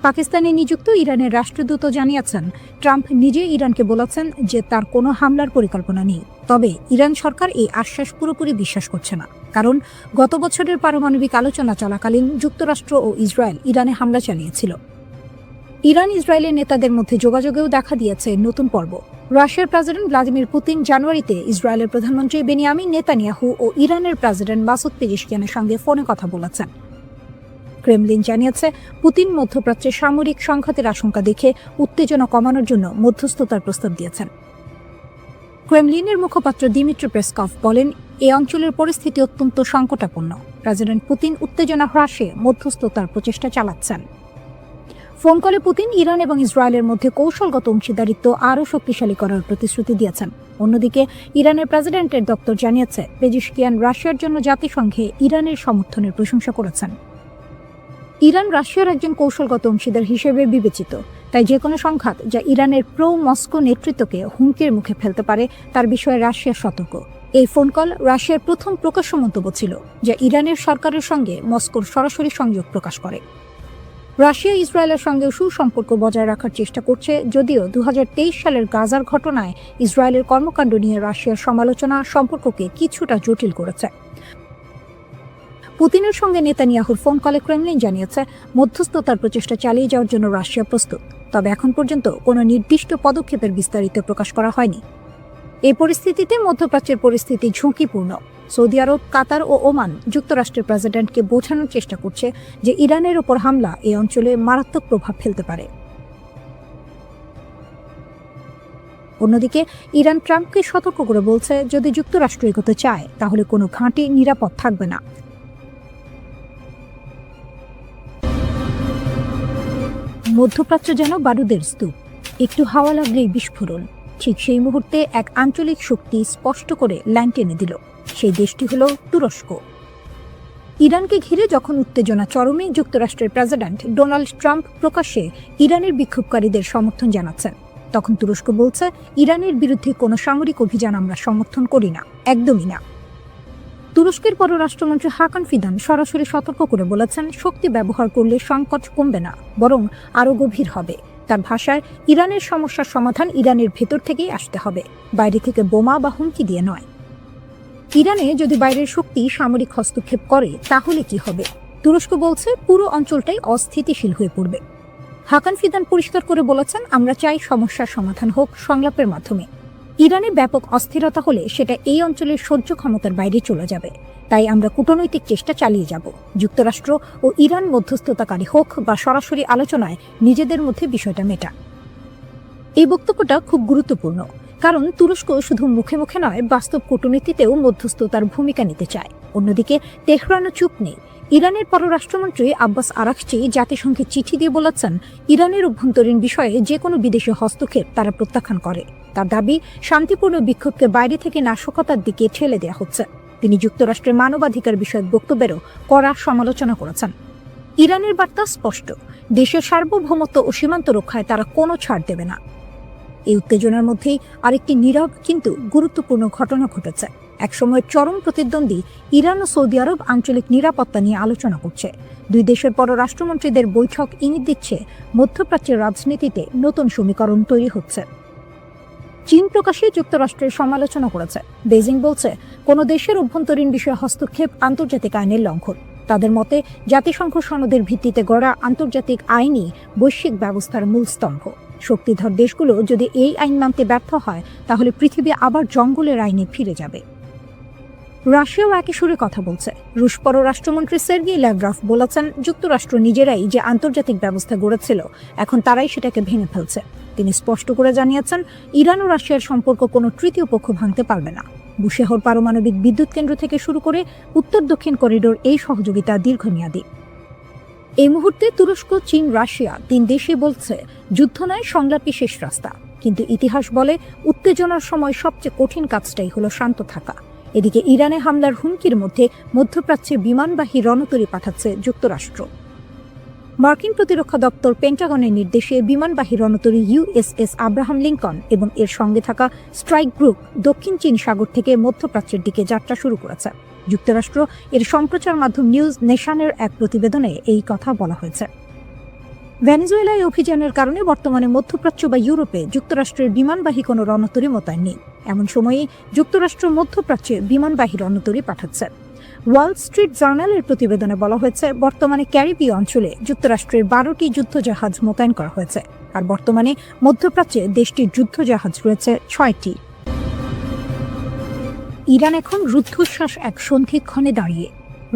পাকিস্তানে নিযুক্ত ইরানের রাষ্ট্রদূত জানিয়েছেন, ট্রাম্প নিজে ইরানকে বলেছেন যে তার কোনো হামলার পরিকল্পনা নেই। তবে ইরান সরকার এই আশ্বাস পুরোপুরি বিশ্বাস করছে না, কারণ গত বছরের পারমাণবিক আলোচনা চলাকালীন যুক্তরাষ্ট্র ও ইসরায়েল ইরানে হামলা চালিয়েছিল। ইরান ইসরায়েলের নেতাদের মধ্যে যোগাযোগেও দেখা দিয়েছে নতুন পর্ব। রাশিয়ার প্রেসিডেন্ট ভ্লাদিমির পুতিন জানুয়ারিতে ইসরায়েলের প্রধানমন্ত্রী বেনিয়ামিন নেতানিয়াহু ও ইরানের প্রেসিডেন্ট মাসুদ পেজেশকিয়ানের সঙ্গে ফোনে কথা বলেছেন। ক্রেমলিন জানিয়েছে, পুতিন মধ্যপ্রাচ্যে সামরিক সংঘাতের আশঙ্কা দেখে উত্তেজনা কমানোর জন্য মধ্যস্থতার প্রস্তাব দিয়েছেন। ক্রেমলিনের মুখপাত্র দিমিত্রি পেসকভ বলেন, এই অঞ্চলের পরিস্থিতি অত্যন্ত সংকটাপন্ন। প্রেসিডেন্ট পুতিন উত্তেজনা হ্রাসে মধ্যস্থতার প্রচেষ্টা চালাচ্ছেন। ফোন কলে পুতিন ইরান এবং ইসরায়েলের মধ্যে কৌশলগত অংশীদারিত্ব আরও শক্তিশালী করার প্রতিশ্রুতি দিয়েছেন। অন্যদিকে ইরানের প্রেসিডেন্টের দপ্তর জানিয়েছে, পেজেশকিয়ান রাশিয়ার জন্য জাতিসংঘে ইরানের সমর্থনের প্রশংসা করেছেন। ইরান রাশিয়ার একজন কৌশলগত অংশীদার হিসেবে বিবেচিত, তাই যে কোনো সংঘাত যা ইরানের প্রো মস্কো নেতৃত্বকে হুমকির মুখে ফেলতে পারে তার বিষয়ে রাশিয়া সতর্ক। এই ফোন কল রাশিয়ার প্রথম প্রকাশ্য মন্তব্য ছিল, যা ইরানের সরকারের সঙ্গে মস্কোর সরাসরি সংযোগ প্রকাশ করে। রাশিয়া ইসরায়েলের সঙ্গে সুসম্পর্ক বজায় রাখার চেষ্টা করছে, যদিও 2023 সালের গাজার ঘটনায় ইসরায়েলের কর্মকাণ্ড নিয়ে রাশিয়ার সমালোচনা সম্পর্ককে কিছুটা জটিল করেছে। পুতিনের সঙ্গে নেতানিয়াহুর ফোন কলে ক্রেমলিন জানিয়েছে, মধ্যস্থতার প্রচেষ্টা চালিয়ে যাওয়ার জন্য রাশিয়া প্রস্তুত, তবে এখন পর্যন্ত কোনো নির্দিষ্ট পদক্ষেপের বিস্তারিত প্রকাশ করা হয়নি। এই পরিস্থিতিতে মধ্যপ্রাচ্যের পরিস্থিতি ঝুঁকিপূর্ণ। সৌদি আরব, কাতার ও ওমান যুক্তরাষ্ট্রের প্রেসিডেন্টকে বোঝানোর চেষ্টা করছে যে ইরানের ওপর হামলা এই অঞ্চলে মারাত্মক প্রভাব ফেলতে পারে। অন্যদিকে ইরান ট্রাম্পকে সতর্ক করে বলছে, যদি যুক্তরাষ্ট্র এগোতে চায় তাহলে কোনো ঘাঁটি নিরাপদ থাকবে না। মধ্যপ্রাচ্য যেন বারুদের স্তূপ, একটু হাওয়া লাগলেই বিস্ফোরণ। ঠিক সেই মুহূর্তে এক আঞ্চলিক শক্তি স্পষ্ট করে লাইন টেনে দিল। সেই দেশটি হল তুরস্ক। ইরানকে ঘিরে যখন উত্তেজনা চরমে, যুক্তরাষ্ট্রের প্রেসিডেন্ট ডোনাল্ড ট্রাম্প প্রকাশ্যে ইরানের বিক্ষোভকারীদের সমর্থন জানাচ্ছেন, তখন তুরস্ক বলছে, ইরানের বিরুদ্ধে কোনো সামরিক অভিযান আমরা সমর্থন করি না, একদমই না। তুরস্কের পররাষ্ট্রমন্ত্রী হাকান ফিদান সরাসরি সতর্ক করে বলেছেন, শক্তি ব্যবহার করলে সংকট কমবে না, বরং আরও গভীর হবে। তার ভাষায়, ইরানের সমস্যার সমাধান ইরানের ভেতর থেকেই আসতে হবে, বাইরে থেকে বোমা বা হুমকি দিয়ে নয়। ইরানে যদি বাইরের শক্তি সামরিক হস্তক্ষেপ করে তাহলে কি হবে? তুরস্ক বলছে, পুরো অঞ্চলটাই অস্থিতিশীল হয়ে পড়বে। হাকান ফিদান পরিষ্কার করে বলেছেন, আমরা চাই সমস্যার সমাধান হোক সংলাপের মাধ্যমে। ইরানে ব্যাপক অস্থিরতা হলে সেটা এই অঞ্চলের সহ্য ক্ষমতার বাইরে চলে যাবে, তাই আমরা কূটনৈতিক চেষ্টা চালিয়ে যাব। যুক্তরাষ্ট্র ও ইরান মধ্যস্থতাকারী হোক বা সরাসরি আলোচনায় নিজেদের মধ্যে বিষয়টা মেটা। এই বক্তব্যটা খুব গুরুত্বপূর্ণ, কারণ তুরস্ক শুধু মুখে মুখে নয়, বাস্তব কূটনীতিতেও মধ্যস্থতার ভূমিকা নিতে চায়। অন্যদিকে তেহরানও চুপ নেই। ইরানের পররাষ্ট্রমন্ত্রী আব্বাস আরাকচি জাতিসংঘে চিঠি দিয়ে বলেছেন, ইরানের অভ্যন্তরীণ বিষয়ে যে কোনো বিদেশি হস্তক্ষেপ তারা প্রত্যাখ্যান করে। তার দাবি, শান্তিপূর্ণ বিক্ষোভকে বাইরে থেকে নাশকতার দিকে ঠেলে দেওয়া হচ্ছে। তিনি যুক্তরাষ্ট্রের মানবাধিকার বিষয়ক বক্তব্যেরও কড়া সমালোচনা করেছেন। ইরানের বার্তা স্পষ্ট, দেশের সার্বভৌমত্ব ও সীমান্ত রক্ষায় তারা কোনো ছাড় দেবে না। এই উত্তেজনার মধ্যেই আরেকটি নীরব কিন্তু গুরুত্বপূর্ণ ঘটনা ঘটেছে। একসময়ের চরম প্রতিদ্বন্দ্বী ইরান ও সৌদি আরব আঞ্চলিক নিরাপত্তা নিয়ে আলোচনা করছে। দুই দেশের পররাষ্ট্রমন্ত্রীদের বৈঠক ইঙ্গিত দিচ্ছে মধ্যপ্রাচ্যের রাজনীতিতে নতুন সমীকরণ তৈরি হচ্ছে। চীন প্রকাশ্যে যুক্তরাষ্ট্রের সমালোচনা করেছে। বেজিং বলছে, কোনো দেশের অভ্যন্তরীণ বিষয়ে হস্তক্ষেপ আন্তর্জাতিক আইনের লঙ্ঘন। তাদের মতে, জাতিসংঘ সনদের ভিত্তিতে গড়া আন্তর্জাতিক আইনই বৈশ্বিক ব্যবস্থার মূল স্তম্ভ। শক্তিধর দেশগুলো যদি এই আইন মানতে ব্যর্থ হয়, তাহলে পৃথিবী আবার জঙ্গলের আইনে ফিরে যাবে। রাশিয়াও একই সুরে কথা বলছে। রুশ পররাষ্ট্রমন্ত্রী সের্গেই ল্যাভরভ বলেছেন, যুক্তরাষ্ট্র নিজেরাই যে আন্তর্জাতিক ব্যবস্থা গড়েছিল, এখন তারাই সেটাকে ভেঙে ফেলছে। তিনি স্পষ্ট করে জানিয়েছেন, ইরান ও রাশিয়ার সম্পর্ক কোনো তৃতীয় পক্ষ ভাঙতে পারবে না। বুশেহর পারমাণবিক বিদ্যুৎ কেন্দ্র থেকে শুরু করে উত্তর দক্ষিণ করিডোর এই সহযোগিতা দীর্ঘমেয়াদী। এই মুহূর্তে তুরস্ক, চীন, রাশিয়া তিন দেশই বলছে, যুদ্ধ নয়, সংলাপই শেষ রাস্তা। কিন্তু ইতিহাস বলে, উত্তেজনার সময় সবচেয়ে কঠিন কাজটাই হলো শান্ত থাকা। এদিকে ইরানে হামলার হুমকির মধ্যে মধ্যপ্রাচ্যে বিমানবাহী রণতরী পাঠাচ্ছে যুক্তরাষ্ট্র। মার্কিন প্রতিরক্ষা দপ্তর পেন্টাগনের নির্দেশে বিমানবাহী রণতরী USS আব্রাহাম লিঙ্কন এবং এর সঙ্গে থাকা স্ট্রাইক গ্রুপ দক্ষিণ চীন সাগর থেকে মধ্যপ্রাচ্যের দিকে যাত্রা শুরু করেছে। যুক্তরাষ্ট্র এর সম্প্রচার মাধ্যম নিউজ নেশনের এক প্রতিবেদনে এই কথা বলা হয়েছে। ভেনেজুয়েলায় অভিযানের কারণে বর্তমানে মধ্যপ্রাচ্য বা ইউরোপে যুক্তরাষ্ট্রের বিমানবাহী কোনো রণতরী মোতায়েন নেই। এমন সময়ে যুক্তরাষ্ট্র মধ্যপ্রাচ্যে বিমানবাহী রণতরী পাঠাচ্ছে। ওয়াল স্ট্রিট জার্নালের প্রতিবেদনে বলা হয়েছে, বর্তমানে ক্যারিবীয় অঞ্চলে যুক্তরাষ্ট্রের 12টি যুদ্ধজাহাজ মোতায়েন করা হয়েছে, আর বর্তমানে মধ্যপ্রাচ্যে দেশটির যুদ্ধজাহাজ রয়েছে 6টি। ইরান এখন রুদ্ধশ্বাস এক সন্ধিক্ষণে দাঁড়িয়ে।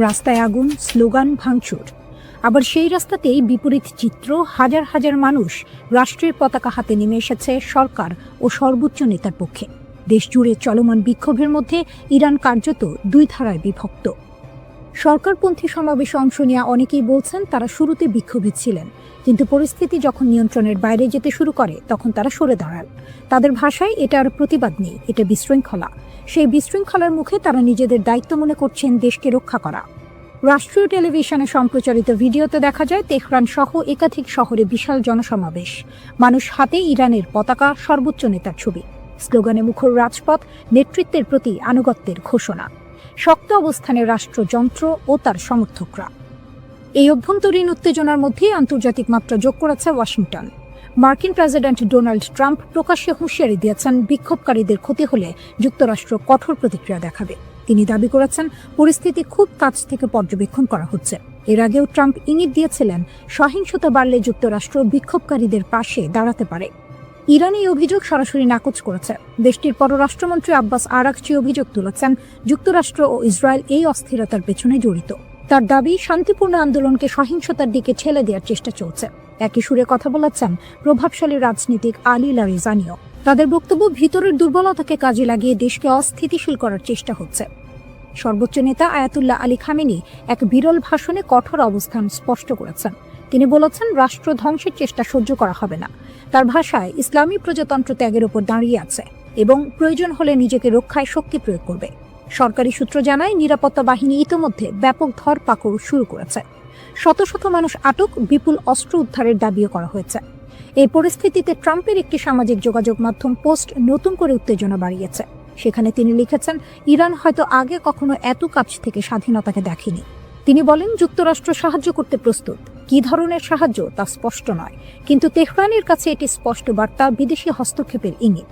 রাস্তায় আগুন, স্লোগান, ভাঙচুর। আবার সেই রাস্তাতেই বিপরীত চিত্র, হাজার হাজার মানুষ রাষ্ট্রের পতাকা হাতে নেমে এসেছে সরকার ও সর্বোচ্চ নেতার পক্ষে। দেশ জুড়ে চলমান বিক্ষোভের মধ্যে ইরান কার্যত দুই ধারায় বিভক্ত। সরকারপন্থী সমাবেশে অংশ নেওয়া অনেকেই বলছেন, তারা শুরুতে বিক্ষোভী ছিলেন, কিন্তু পরিস্থিতি যখন নিয়ন্ত্রণের বাইরে যেতে শুরু করে তখন তারা সরে দাঁড়ান। তাদের ভাষায় এটা আর প্রতিবাদ নেই, এটা বিশৃঙ্খলা। সেই বিশৃঙ্খলার মুখে তারা নিজেদের দায়িত্ব মনে করছেন দেশকে রক্ষা করা। রাষ্ট্রীয় টেলিভিশনে সম্প্রচারিত ভিডিওতে দেখা যায়, তেহরান সহ একাধিক শহরে বিশাল জনসমাবেশ, মানুষ হাতে ইরানের পতাকা, সর্বোচ্চ নেতার ছবি, স্লোগানে মুখর রাজপথ, নেতৃত্বের প্রতি আনুগত্যের ঘোষণা, শক্ত অবস্থানে রাষ্ট্রযন্ত্র ও তার সমর্থকরা। এই অভ্যন্তরীণ উত্তেজনার মধ্যেই আন্তর্জাতিক মাত্রা যোগ করেছে ওয়াশিংটন। মার্কিন প্রেসিডেন্ট ডোনাল্ড ট্রাম্প প্রকাশ্যে হুঁশিয়ারি দিয়েছেন, বিক্ষোভকারীদের ক্ষতি হলে যুক্তরাষ্ট্র কঠোর প্রতিক্রিয়া দেখাবে। তিনি দাবি করেছেন, পরিস্থিতি খুব কাছ থেকে পর্যবেক্ষণ করা হচ্ছে। এর আগেও ট্রাম্প ইঙ্গিত দিয়েছিলেন, সহিংসতা বাড়লে যুক্তরাষ্ট্র বিক্ষোভকারীদের পাশে দাঁড়াতে পারে। ইরান এই অভিযোগ সরাসরি নাকচ করেছে। দেশটির পররাষ্ট্রমন্ত্রী আব্বাস আরাকচি অভিযোগ তুলেছেন, যুক্তরাষ্ট্র ও ইসরায়েল এই অস্থিরতার পেছনে জড়িত। তার দাবি, শান্তিপূর্ণ আন্দোলনকে সহিংসতার দিকে ঠেলে দেওয়ার চেষ্টা চলছে। একই সুরে কথা বলেছেন প্রভাবশালী রাজনীতিক আলী লারিজানিও। তাদের বক্তব্য, ভিতরের দুর্বলতাকে কাজে লাগিয়ে দেশকে অস্থিতিশীল করার চেষ্টা হচ্ছে। সর্বোচ্চ নেতা আয়াতুল্লাহ আলী খামেনি এক বিরল ভাষণে কঠোর অবস্থান স্পষ্ট করেছেন। তিনি বলেছেন, রাষ্ট্র ধ্বংসের চেষ্টা সহ্য করা হবে না। তার ভাষায়, ইসলামী প্রজাতন্ত্র ত্যাগের উপর দাঁড়িয়ে আছে এবং প্রয়োজন হলে নিজেকে রক্ষায় শক্তি প্রয়োগ করবে। সরকারি সূত্র জানায়, নিরাপত্তা বাহিনী ইতোমধ্যে ব্যাপক ধরপাকড় শুরু করেছে। শত শত মানুষ আটক, বিপুল অস্ত্র উদ্ধারের দাবিও করা হয়েছে। এই পরিস্থিতিতে ট্রাম্পের একটি সামাজিক যোগাযোগ মাধ্যম পোস্ট নতুন করে উত্তেজনা বাড়িয়েছে। সেখানে তিনি লিখেছেন, ইরান হয়তো আগে কখনো এত কাছ থেকে স্বাধীনতাকে দেখেনি। তিনি বলেন, যুক্তরাষ্ট্র সাহায্য করতে প্রস্তুত। কী ধরনের সাহায্য তা স্পষ্ট নয়, কিন্তু তেহরানের কাছে এটি স্পষ্ট বার্তা, বিদেশি হস্তক্ষেপের ইঙ্গিত।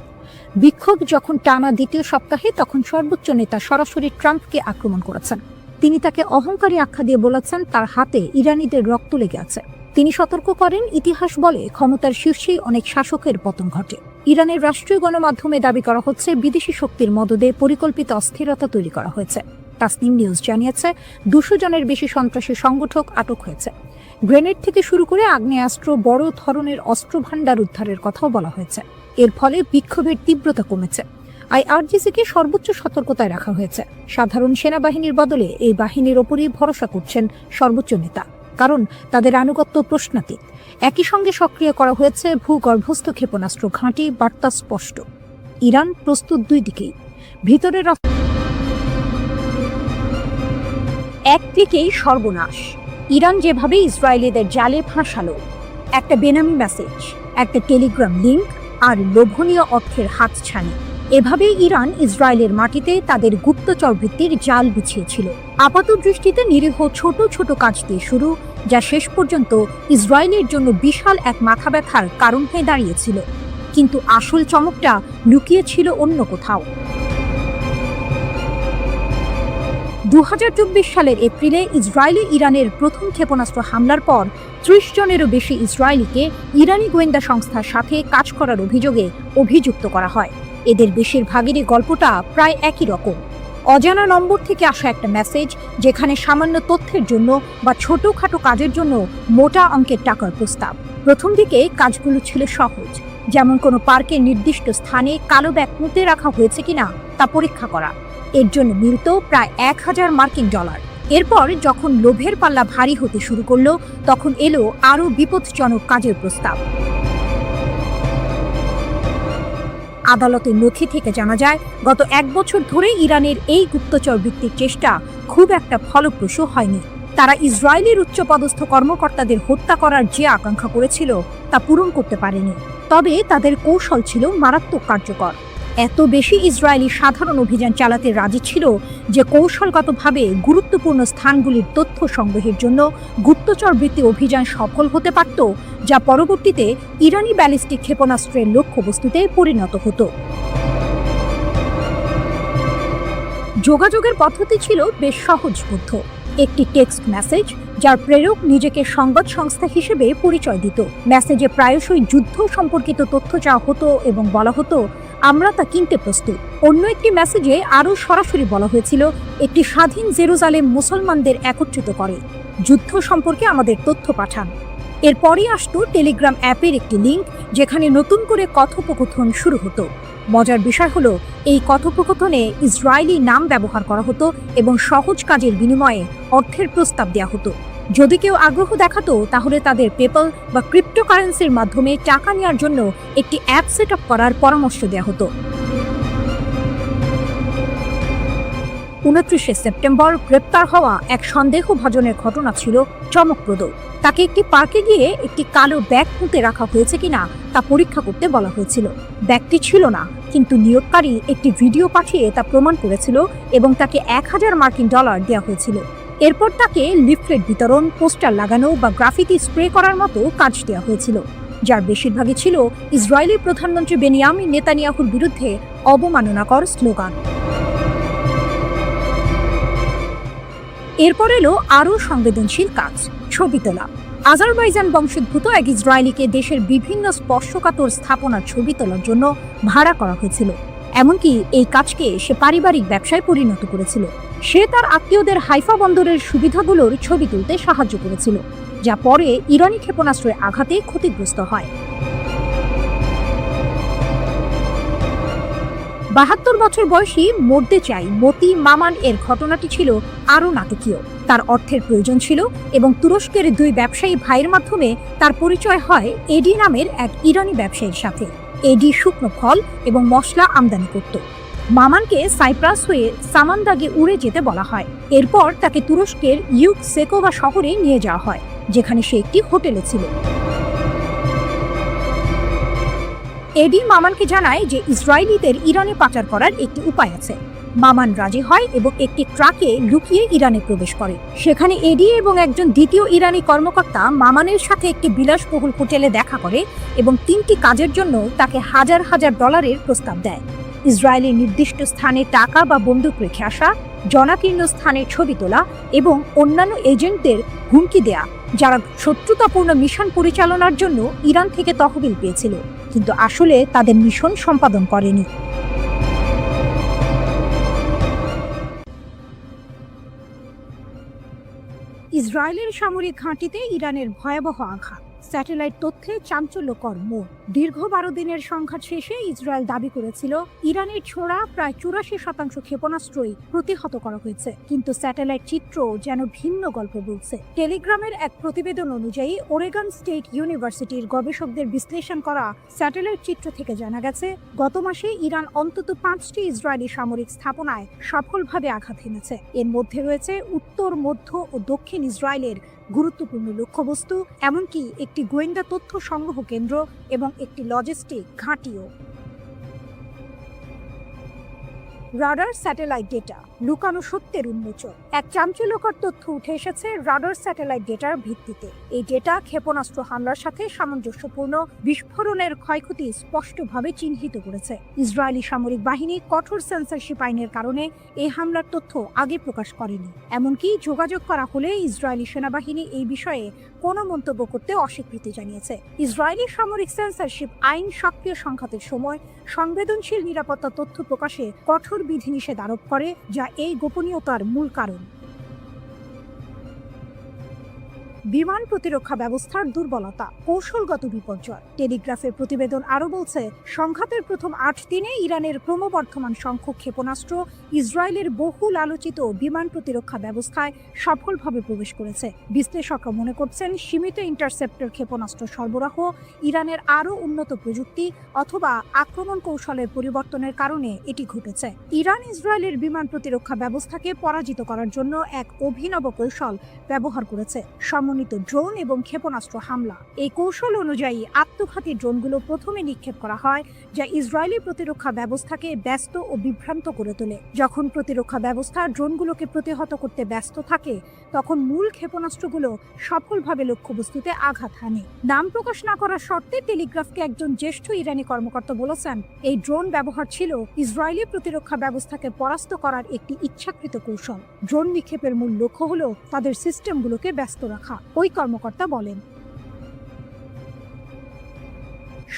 বিক্ষোভ যখন টানা দ্বিতীয় সপ্তাহে, তখন সর্বোচ্চ নেতা সরাসরি ট্রাম্পকে আক্রমণ করেছেন। তিনি তাকে অহংকারী আখ্যা দিয়ে বলেছেন, তার হাতে ইরানিদের রক্ত লেগে আছে। তিনি সতর্ক করেন, ইতিহাস বলে ক্ষমতার শীর্ষেই অনেক শাসকের পতন ঘটে। ইরানের রাষ্ট্রীয় গণমাধ্যমে দাবি করা হচ্ছে, বিদেশি শক্তির মদদে পরিকল্পিত অস্থিরতা তৈরি করা হয়েছে। তাসনিম নিউজ জানিয়েছে, 200 জনের বেশি সন্ত্রাসী সংগঠক আটক হয়েছে। গ্রেনেড থেকে শুরু করে আগ্নেয়াস্ত্র, বড় ধরনের অস্ত্র ভাণ্ডার উদ্ধারের কথাও বলা হয়েছে। এর ফলে বিক্ষোভের তীব্রতা কমেছে। আইআরজিসিকে সর্বোচ্চ সতর্কতায় রাখা হয়েছে। সাধারণ সেনাবাহিনীর বদলে এই বাহিনীর ওপরই ভরসা করছেন সর্বোচ্চ নেতা, কারণ তাদের আনুগত্য প্রশ্নাতীত। একই সঙ্গে সক্রিয় করা হয়েছে ভূগর্ভস্থ ক্ষেপণাস্ত্র ঘাঁটি। বার্তা স্পষ্ট, ইরান প্রস্তুত দুই দিকেই। ভিতরের একদিকেই সর্বনাশ, ইরান যেভাবে ইসরায়েলিদের জালে ফাঁসালো, একটা বেনামি মেসেজ, একটা টেলিগ্রাম লিঙ্ক আর লোভনীয় অর্থের হাতছানি, এভাবেই ইরান ইসরায়েলের মাটিতে তাদের গুপ্তচর বৃত্তির জাল বিছিয়েছিল। আপাত দৃষ্টিতে নিরীহ ছোট ছোট কাজ দিয়ে শুরু, যা শেষ পর্যন্ত ইসরায়েলের জন্য বিশাল এক মাথা ব্যথার কারণ হয়ে দাঁড়িয়েছিল। কিন্তু আসল চমকটা লুকিয়ে ছিল অন্য কোথাও। 2024 সালের এপ্রিলে ইসরায়েলে ইরানের প্রথম ক্ষেপণাস্ত্র হামলার পর 30 জনেরও বেশি ইসরায়েলিকে ইরানি গোয়েন্দা সংস্থার সাথে কাজ করার অভিযোগে অভিযুক্ত করা হয়। এদের বেশিরভাগেরই গল্পটা প্রায় একই রকম। অজানা নম্বর থেকে আসা একটা মেসেজ, যেখানে সামান্য তথ্যের জন্য বা ছোটখাটো কাজের জন্য মোটা অঙ্কের টাকার প্রস্তাব। প্রথম দিকে কাজগুলো ছিল সহজ, যেমন কোনো পার্কের নির্দিষ্ট স্থানে কালো ব্যাগ পুঁতে রাখা হয়েছে কিনা তা পরীক্ষা করা। এর জন্য মিলত প্রায় $1000 মার্কিন। এরপর যখন লোভের পাল্লা ভারী হতে শুরু করলো, তখন এলো আরও বিপজ্জনক কাজের প্রস্তাব। আদালতের নথি থেকে জানা যায়, গত 1 বছর ধরে ইরানের এই গুপ্তচর বৃত্তির চেষ্টা খুব একটা ফলপ্রসূ হয়নি। তারা ইসরায়েলের উচ্চপদস্থ কর্মকর্তাদের হত্যা করার যে আকাঙ্ক্ষা করেছিল তা পূরণ করতে পারেনি। তবে তাদের কৌশল ছিল মারাত্মক কার্যকর। এত বেশি ইসরায়েলি সাধারণ অভিযান চালাতে রাজি ছিল যে কৌশলগতভাবে গুরুত্বপূর্ণ স্থানগুলির তথ্য সংগ্রহের জন্য গুপ্তচর বৃত্তি অভিযান সফল হতে পারত, যা পরবর্তীতে ইরানি ব্যালিস্টিক ক্ষেপণাস্ত্রের লক্ষ্যবস্তুতে পরিণত হতো। যোগাযোগের পদ্ধতি ছিল বেশ সহজবোধ্য। একটি টেক্সট মেসেজ, যার প্রেরক নিজেকে সংবাদ সংস্থা হিসেবে পরিচয় দিত। মেসেজে প্রায়শই যুদ্ধ সম্পর্কিত তথ্য চাওয়া হতো এবং বলা হতো, আমরা তা কিনতে প্রস্তুত। অন্য একটি মেসেজে আরও সরাসরি বলা হয়েছিল, একটি স্বাধীন জেরুজালেম মুসলমানদের একত্রিত করে, যুদ্ধ সম্পর্কে আমাদের তথ্য পাঠান। এরপরই আসতো টেলিগ্রাম অ্যাপের একটি লিঙ্ক, যেখানে নতুন করে কথোপকথন শুরু হতো। মজার বিষয় হলো, এই কথোপকথনে ইসরায়েলি নাম ব্যবহার করা হতো এবং সহজ কাজের বিনিময়ে অর্থের প্রস্তাব দেওয়া হতো। যদি কেউ আগ্রহ দেখাতো, তাহলে তাদের পেপ্যাল বা ক্রিপ্টোকারেন্সির মাধ্যমে টাকা নেওয়ার জন্য একটি অ্যাপ সেট আপ করার পরামর্শ দেওয়া হতো। 29 সেপ্টেম্বর গ্রেপ্তার হওয়া এক সন্দেহভাজনের ঘটনা ছিল চমকপ্রদ। তাকে একটি পার্কে গিয়ে একটি কালো ব্যাগ পুঁতে রাখা হয়েছে কিনা তা পরীক্ষা করতে বলা হয়েছিল। ব্যাগটি ছিল না, কিন্তু নিয়োগকারী একটি ভিডিও পাঠিয়ে তা প্রমাণ করেছিল এবং তাকে $1000 মার্কিন দেওয়া হয়েছিল। এরপর তাকে লিফলেট বিতরণ, পোস্টার লাগানো বা গ্রাফিতি স্প্রে করার মতো কাজ দেওয়া হয়েছিল, যার বেশিরভাগই ছিল ইসরায়েলি প্রধানমন্ত্রী বেনিয়ামিন নেতানিয়াহুর বিরুদ্ধে অবমাননাকর স্লোগান। এরপর এলো আরও সংবেদনশীল কাজ, ছবি তোলা। আজারবাইজান বংশোদ্ভূত এক ইসরায়েলিকে দেশের বিভিন্ন স্পর্শকাতর স্থাপনার ছবি তোলার জন্য ভাড়া করা হয়েছিল। এমনকি এই কাজকে সে পারিবারিক ব্যবসায় পরিণত করেছিল। সে তার আত্মীয়দের হাইফা বন্দরের সুবিধাগুলোর ছবি তুলতে সাহায্য করেছিল, যা পরে ইরানি ক্ষেপণাস্ত্রের আঘাতে ক্ষতিগ্রস্ত হয়। 72 বছর বয়সী মরতে চাই মতি মামান এর ঘটনাটি ছিল আরও নাটকীয়। তার অর্থের প্রয়োজন ছিল এবং তুরস্কের 2 ব্যবসায়ী ভাইয়ের মাধ্যমে তার পরিচয় হয় এডি নামের এক ইরানি ব্যবসায়ীর সাথে। এডি শুকনো ফল এবং মশলা আমদানি করত। মামানকে সাইপ্রাস হয়ে সামান্দাগে উড়ে যেতে বলা হয়। এরপর তাকে তুরস্কের ইউকসেকোভা শহরে নিয়ে যাওয়া হয়, যেখানে সে একটি হোটেলে ছিল। এডি মামানকে জানায় যে ইসরায়েলিদের ইরানে পাচার করার একটি উপায় আছে। মামান রাজি হয় এবং একটি ট্রাকে লুকিয়ে ইরানে প্রবেশ করে। সেখানে এডি এবং একজন দ্বিতীয় ইরানি কর্মকর্তা মামানের সাথে একটি বিলাসবহুল হোটেলে দেখা করে এবং 3টি কাজের জন্য তাকে $1000 প্রস্তাব দেয়। ইসরায়েলের নির্দিষ্ট স্থানে টাকা বা বন্দুক রেখে আসা, জনাকীর্ণ স্থানে ছবি তোলা এবং অন্যান্য এজেন্টদের হুমকি দেয়া, যারা শত্রুতাপূর্ণ মিশন পরিচালনার জন্য ইরান থেকে তহবিল পেয়েছিল, কিন্তু আসলে তাদের মিশন সম্পাদন করেনি। ইসরায়েলের সামরিক ঘাঁটিতে ইরানের ভয়াবহ আঘাত। স্যাটেলাইট তথ্যে চাঞ্চল্যকর মোড়। দীর্ঘ 12 দিনের সংঘাত শেষে ইসরায়েল দাবি করেছিল ইরানের ছোড়া প্রায় 84% ক্ষেপণাস্ত্রই প্রতিহত করা হয়েছে, কিন্তু স্যাটেলাইট চিত্র যেন ভিন্ন গল্প বলছে। টেলিগ্রামের এক প্রতিবেদন অনুযায়ী ওরেগন স্টেট ইউনিভার্সিটির গবেষকদের বিশ্লেষণ করা স্যাটেলাইট চিত্র থেকে জানা গেছে গত মাসে ইরান অন্তত 5টি ইসরায়েলি সামরিক স্থাপনায় সফলভাবে আঘাত হেনেছে। এর মধ্যে রয়েছে উত্তর, মধ্য ও দক্ষিণ ইসরায়েলের গুরুত্বপূর্ণ লক্ষ্যবস্তু, এমনকি একটি গোয়েন্দা তথ্য সংগ্রহ কেন্দ্র এবং একটি লজিস্টিক ঘাঁটিও। রাডার স্যাটেলাইট ডেটা, লুকানো সত্যের উন্মোচন। এক চাঞ্চল্যকর তথ্য উঠে এসেছে রাডার স্যাটেলাইট ডেটার ভিত্তিতে। এই ডেটা ক্ষেপণাস্ত্র হামলার সাথে সামঞ্জস্যপূর্ণ বিস্ফোরণের ক্ষয়ক্ষতি স্পষ্টভাবে চিহ্নিত করেছে। ইসরায়েলি সামরিক বাহিনী কঠোর সেন্সরশিপ আইনের কারণে এই হামলার তথ্য আগে প্রকাশ করেনি। এমনকি যোগাযোগ করা হলে ইসরায়েলি সেনাবাহিনী এই বিষয়ে কোনো মন্তব্য করতে অস্বীকৃতি জানিয়েছে। ইসরায়েলি সামরিক সেন্সরশিপ আইন সক্রিয় সংঘাতের সময় সংবেদনশীল নিরাপত্তা তথ্য প্রকাশে কঠোর বিধিনিষেধ আরোপ করে, যা এই গোপনীয়তার মূল কারণ। বিমান প্রতিরক্ষা ব্যবস্থার দুর্বলতা, কৌশলগত বিপর্যয়। টেলিগ্রাফের প্রতিবেদন আরও বলছে, সংঘাতের প্রথম 8 দিনে ইরানের ক্রমবর্ধমান সংখ্যক ক্ষেপণাস্ত্র ইসরায়েলের বহুল আলোচিত বিমান প্রতিরক্ষা ব্যবস্থায় সফলভাবে প্রবেশ করেছে। বিশ্লেষকরা মনে করছেন সীমিত ইন্টারসেপ্টর ক্ষেপণাস্ত্র সরবরাহ, ইরানের আরও উন্নত প্রযুক্তি অথবা আক্রমণ কৌশলের পরিবর্তনের কারণে এটি ঘটেছে। ইরান ইসরায়েলের বিমান প্রতিরক্ষা ব্যবস্থাকে পরাজিত করার জন্য এক অভিনব কৌশল ব্যবহার করেছে, সমন্বিত ড্রোন এবং ক্ষেপণাস্ত্র হামলা। এই কৌশল অনুযায়ী আত্মঘাতী ড্রোনগুলো প্রথমে নিক্ষেপ করা হয়, যা ইসরায়েলি প্রতিরক্ষা ব্যবস্থাকে ব্যস্ত ও বিভ্রান্ত করে তোলে। যখন প্রতিরক্ষা ব্যবস্থা ড্রোনগুলোকে প্রতিহত করতে ব্যস্ত থাকে, তখন মূল ক্ষেপণাস্ত্রগুলো সফলভাবে লক্ষ্যবস্তুতে আঘাত হানে। নাম প্রকাশ না করার শর্তে টেলিগ্রাফকে একজন জ্যেষ্ঠ ইরানি কর্মকর্তা বলেছেন, এই ড্রোন ব্যবহার ছিল ইসরায়েলি প্রতিরক্ষা ব্যবস্থাকে পরাস্ত করার একটি ইচ্ছাকৃত কৌশল। ড্রোন নিক্ষেপের মূল লক্ষ্য হল তাদের সিস্টেমগুলোকে ব্যস্ত রাখা, ওই কর্মকর্তা বলেন।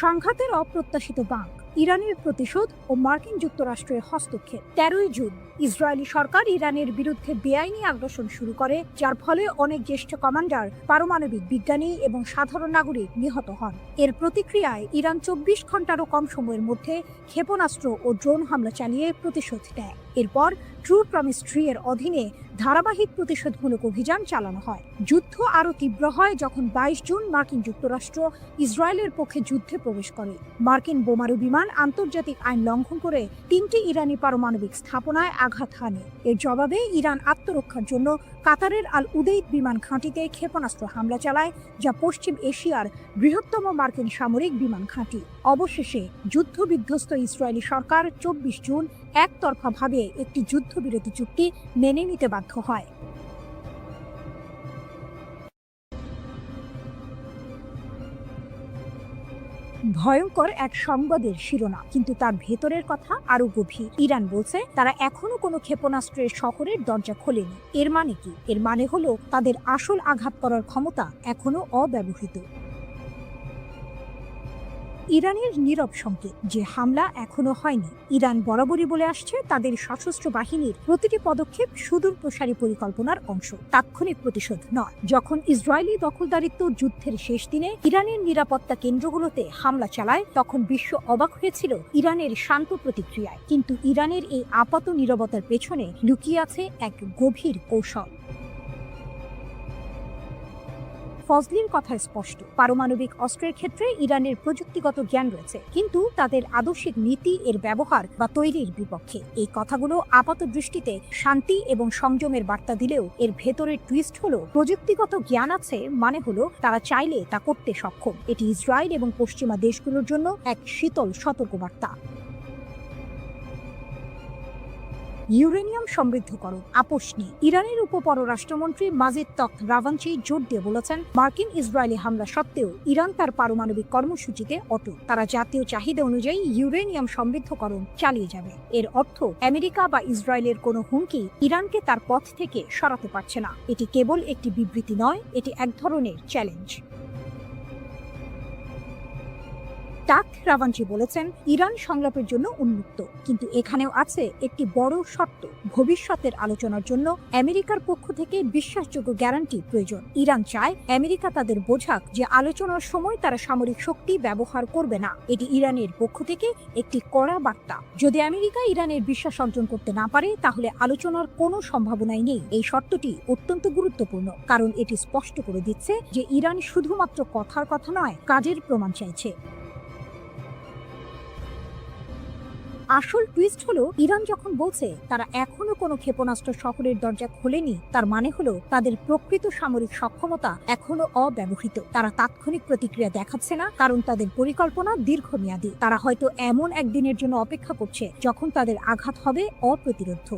সংঘাতের অপ্রত্যাশিত বাঁক, ইরানের প্রতিশোধ ও মার্কিন যুক্তরাষ্ট্রের হস্তক্ষেপ। 13 জুন ইসরায়েলি সরকার ইরানের বিরুদ্ধে বেআইনি আগ্রাসন শুরু করে, যার ফলে অনেক জ্যেষ্ঠ কমান্ডার, পারমাণবিক বিজ্ঞানী এবং সাধারণ নাগরিক নিহত হন। এর প্রতিক্রিয়ায় ইরান 24 ঘন্টারও কম সময়ের মধ্যে ক্ষেপণাস্ত্র ও ড্রোন হামলা চালিয়ে প্রতিশোধ নেয়। এরপর ট্রু প্রমিস 3 এর অধীনে ধারাবাহিক প্রতিশোধমূলক অভিযান চালানো হয়। যুদ্ধ আরও তীব্র হয় যখন 22 জুন মার্কিন যুক্তরাষ্ট্র ইসরায়েলের পক্ষে যুদ্ধে প্রবেশ করে। মার্কিন বোমারু বিমান আন্তর্জাতিক আইন লঙ্ঘন করে 3টি ইরানি পারমাণবিক স্থাপনায় আঘাত হানে। এর জবাবে ইরান আত্মরক্ষার জন্য কাতারের আল উদেইদ বিমান ঘাঁটিতে ক্ষেপণাস্ত্র হামলা চালায়, যা পশ্চিম এশিয়ার বৃহত্তম মার্কিন সামরিক বিমান ঘাঁটি। অবশেষে যুদ্ধবিধ্বস্ত ইসরায়েলি সরকার 24 জুন একতরফাভাবে একটি যুদ্ধবিরতি চুক্তি মেনে নিতে বাধ্য হয়। ভয়ঙ্কর এক সংবাদের শিরোনাম, কিন্তু তার ভেতরের কথা আরো গভীর। ইরান বলছে তারা এখনো কোনো ক্ষেপণাস্ত্রের শহরের দরজা খোলেনি। এর মানে কি? এর মানে হলো তাদের আসল আঘাত করার ক্ষমতা এখনো অব্যবহৃত। ইরানের নীরব সংকেত যে হামলা এখনো হয়নি। ইরান বরাবরই বলে আসছে তাদের সশস্ত্র বাহিনীর প্রতিটি পদক্ষেপ সুদূর প্রসারী পরিকল্পনার অংশ, তাৎক্ষণিক প্রতিশোধ নয়। যখন ইসরায়েলি দখলদারিত্ব যুদ্ধের শেষ দিনে ইরানের নিরাপত্তা কেন্দ্রগুলোতে হামলা চালায়, তখন বিশ্ব অবাক হয়েছিল ইরানের শান্ত প্রতিক্রিয়ায়। কিন্তু ইরানের এই আপাত নীরবতার পেছনে লুকিয়ে আছে এক গভীর কৌশল। ফজলির কথা স্পষ্ট, পারমাণবিক অস্ত্রের ক্ষেত্রে ইরানের প্রযুক্তিগত জ্ঞান রয়েছে, কিন্তু তাদের আদর্শিক নীতি এর ব্যবহার বা তৈরির বিপক্ষে। এই কথাগুলো আপাত দৃষ্টিতে শান্তি এবং সংযমের বার্তা দিলেও এর ভেতরের টুইস্ট হলো প্রযুক্তিগত জ্ঞান আছে মানে হলো তারা চাইলে তা করতে সক্ষম। এটি ইসরায়েল এবং পশ্চিমা দেশগুলোর জন্য এক শীতল সতর্কবার্তা। ইউরেনিয়াম সমৃদ্ধকরণ আপোষ নেই। ইরানের উপপররাষ্ট্রমন্ত্রী মাজিদ তখত রাভাঞ্চি জোর দিয়ে বলেছেন, মার্কিন ইসরায়েলি হামলা সত্ত্বেও ইরান তার পারমাণবিক কর্মসূচিতে অটল। তারা জাতীয় চাহিদা অনুযায়ী ইউরেনিয়াম সমৃদ্ধকরণ চালিয়ে যাবে। এর অর্থ আমেরিকা বা ইসরায়েলের কোনো হুমকি ইরানকে তার পথ থেকে সরাতে পারছে না। এটি কেবল একটি বিবৃতি নয়, এটি এক ধরনের চ্যালেঞ্জ। টাক রাভাঞ্চি বলেছেন, ইরান সংলাপের জন্য উন্মুক্ত, কিন্তু এখানেও আছে একটি বড় শর্ত। ভবিষ্যতের আলোচনার জন্য আমেরিকার পক্ষ থেকে বিশ্বাসযোগ্য গ্যারান্টি প্রয়োজন। ইরান চায় আমেরিকা তাদের বোঝাক যে আলোচনার সময় তারা সামরিক শক্তি ব্যবহার করবে না। এটি ইরানের পক্ষ থেকে একটি কড়া বার্তা। যদি আমেরিকা ইরানের বিশ্বাস অর্জন করতে না পারে, তাহলে আলোচনার কোনো সম্ভাবনাই নেই। এই শর্তটি অত্যন্ত গুরুত্বপূর্ণ, কারণ এটি স্পষ্ট করে দিচ্ছে যে ইরান শুধুমাত্র কথার কথা নয়, কাজের প্রমাণ চাইছে। আসল টুইস্ট হলো, ইরান যখন বলছে তারা এখনো কোনো ক্ষেপণাস্ত্র শহরের দরজা খোলেনি, তার মানে হলো তাদের প্রকৃত সামরিক সক্ষমতা এখনো অব্যবহৃত। তারা তাৎক্ষণিক প্রতিক্রিয়া দেখাচ্ছে না, কারণ তাদের পরিকল্পনা দীর্ঘমেয়াদী। তারা হয়তো এমন একদিনের জন্য অপেক্ষা করছে যখন তাদের আঘাত হবে অপ্রতিরোধ্য।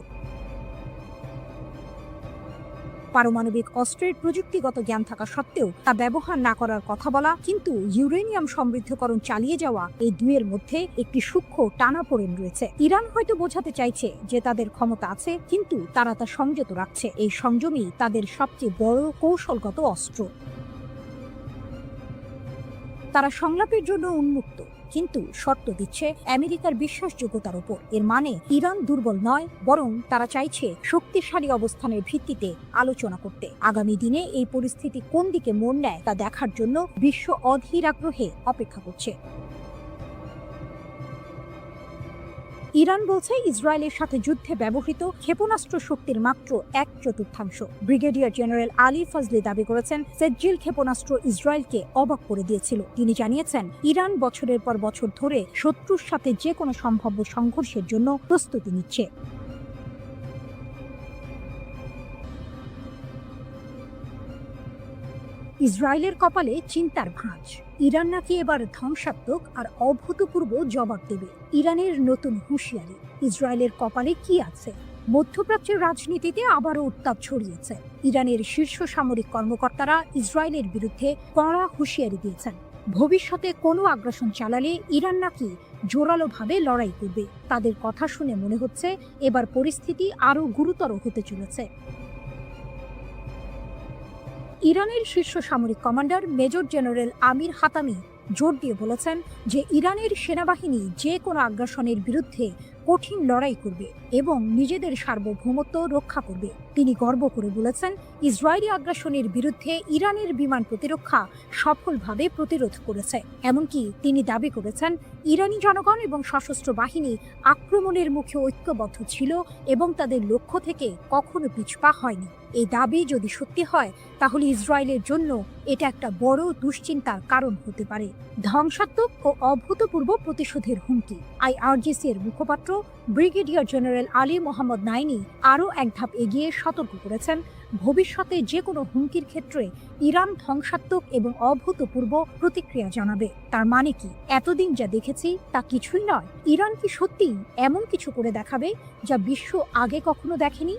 পারমাণবিক অস্ত্রের প্রযুক্তিগত জ্ঞান থাকা সত্ত্বেও তা ব্যবহার না করার কথা বলা, কিন্তু ইউরেনিয়াম সমৃদ্ধকরণ চালিয়ে যাওয়া, এই দুইয়ের মধ্যে একটি সূক্ষ্ম টানাপোড়েন রয়েছে। ইরান হয়তো বোঝাতে চাইছে যে তাদের ক্ষমতা আছে, কিন্তু তারা তা সংযত রাখছে। এই সংযমই তাদের সবচেয়ে বড় কৌশলগত অস্ত্র। তারা সংলাপের জন্য উন্মুক্ত, কিন্তু শর্ত দিচ্ছে আমেরিকার বিশ্বাসযোগ্যতার উপর। এর মানে ইরান দুর্বল নয়, বরং তারা চাইছে শক্তিশালী অবস্থানের ভিত্তিতে আলোচনা করতে। আগামী দিনে এই পরিস্থিতি কোন দিকে মোড় নেয় তা দেখার জন্য বিশ্ব অধীর আগ্রহে অপেক্ষা করছে। ইরান বলছে ইসরায়েলের সাথে যুদ্ধে ব্যবহৃত ক্ষেপণাস্ত্র শক্তির মাত্র 1/4। ব্রিগেডিয়ার জেনারেল আলী ফজলি দাবি করেছেন, সেজ্জিল ক্ষেপণাস্ত্র ইসরায়েলকে অবাক করে দিয়েছিল। তিনি জানিয়েছেন, ইরান বছরের পর বছর ধরে শত্রুর সাথে যে কোনো সম্ভাব্য সংঘর্ষের জন্য প্রস্তুতি নিচ্ছে। ইসরায়েলের কপালে চিন্তার ভাঁজ। ইরান নাকি এবার ধ্বংসাত্মক আর অভূতপূর্ব জবাব দেবে। ইরানের নতুন হুঁশিয়ারি। ইসরায়েলের কপালে কি আছে? মধ্যপ্রাচ্যের রাজনীতিতে আবারও উত্তাপ ছড়িয়েছে। ইরানের শীর্ষ সামরিক কর্মকর্তারা ইসরায়েলের বিরুদ্ধে কড়া হুঁশিয়ারি দিয়েছেন। ভবিষ্যতে কোনো আগ্রাসন চালালে ইরান নাকি জোরালোভাবে লড়াই করবে। তাদের কথা শুনে মনে হচ্ছে এবার পরিস্থিতি আরও গুরুতর হতে চলেছে। ইরানের শীর্ষ সামরিক কমান্ডার মেজর জেনারেল আমির হাতামি জোর দিয়ে বলেছেন যে ইরানের সেনাবাহিনী যে কোনো আগ্রাসনের বিরুদ্ধে কঠিন লড়াই করবে এবং নিজেদের সার্বভৌমত্ব রক্ষা করবে। তিনি গর্ব করে বলেছেন, ইসরায়েলি আগ্রাসনের বিরুদ্ধে ইরানের বিমান প্রতিরক্ষা সফলভাবে প্রতিরোধ করেছে। এমনকি তিনি দাবি করেছেন, ইরানি জনগণ এবং সশস্ত্র বাহিনী আক্রমণের মুখে ঐক্যবদ্ধ ছিল এবং তাদের লক্ষ্য থেকে কখনো পিছপা হয়নি। এই দাবি যদি সত্যি হয়, তাহলে ইসরায়েলের জন্য এটা একটা বড় দুশ্চিন্তার কারণ হতে পারে। ধ্বংসাত্মক ও অভূতপূর্ব প্রতিশোধের হুমকি। আইআরজিসি এর মুখপাত্র ব্রিগেডিয়ার জেনারেল আলী মোহাম্মদ নাইনি আরও এক ধাপ এগিয়ে সতর্ক করেছেন, ভবিষ্যতে যে কোনো হুমকির ক্ষেত্রে ইরান ধ্বংসাত্মক এবং অভূতপূর্ব প্রতিক্রিয়া জানাবে। তার মানে কি, এতদিন যা দেখেছি তা কিছুই নয়? ইরান কি সত্যিই এমন কিছু করে দেখাবে যা বিশ্ব আগে কখনো দেখেনি?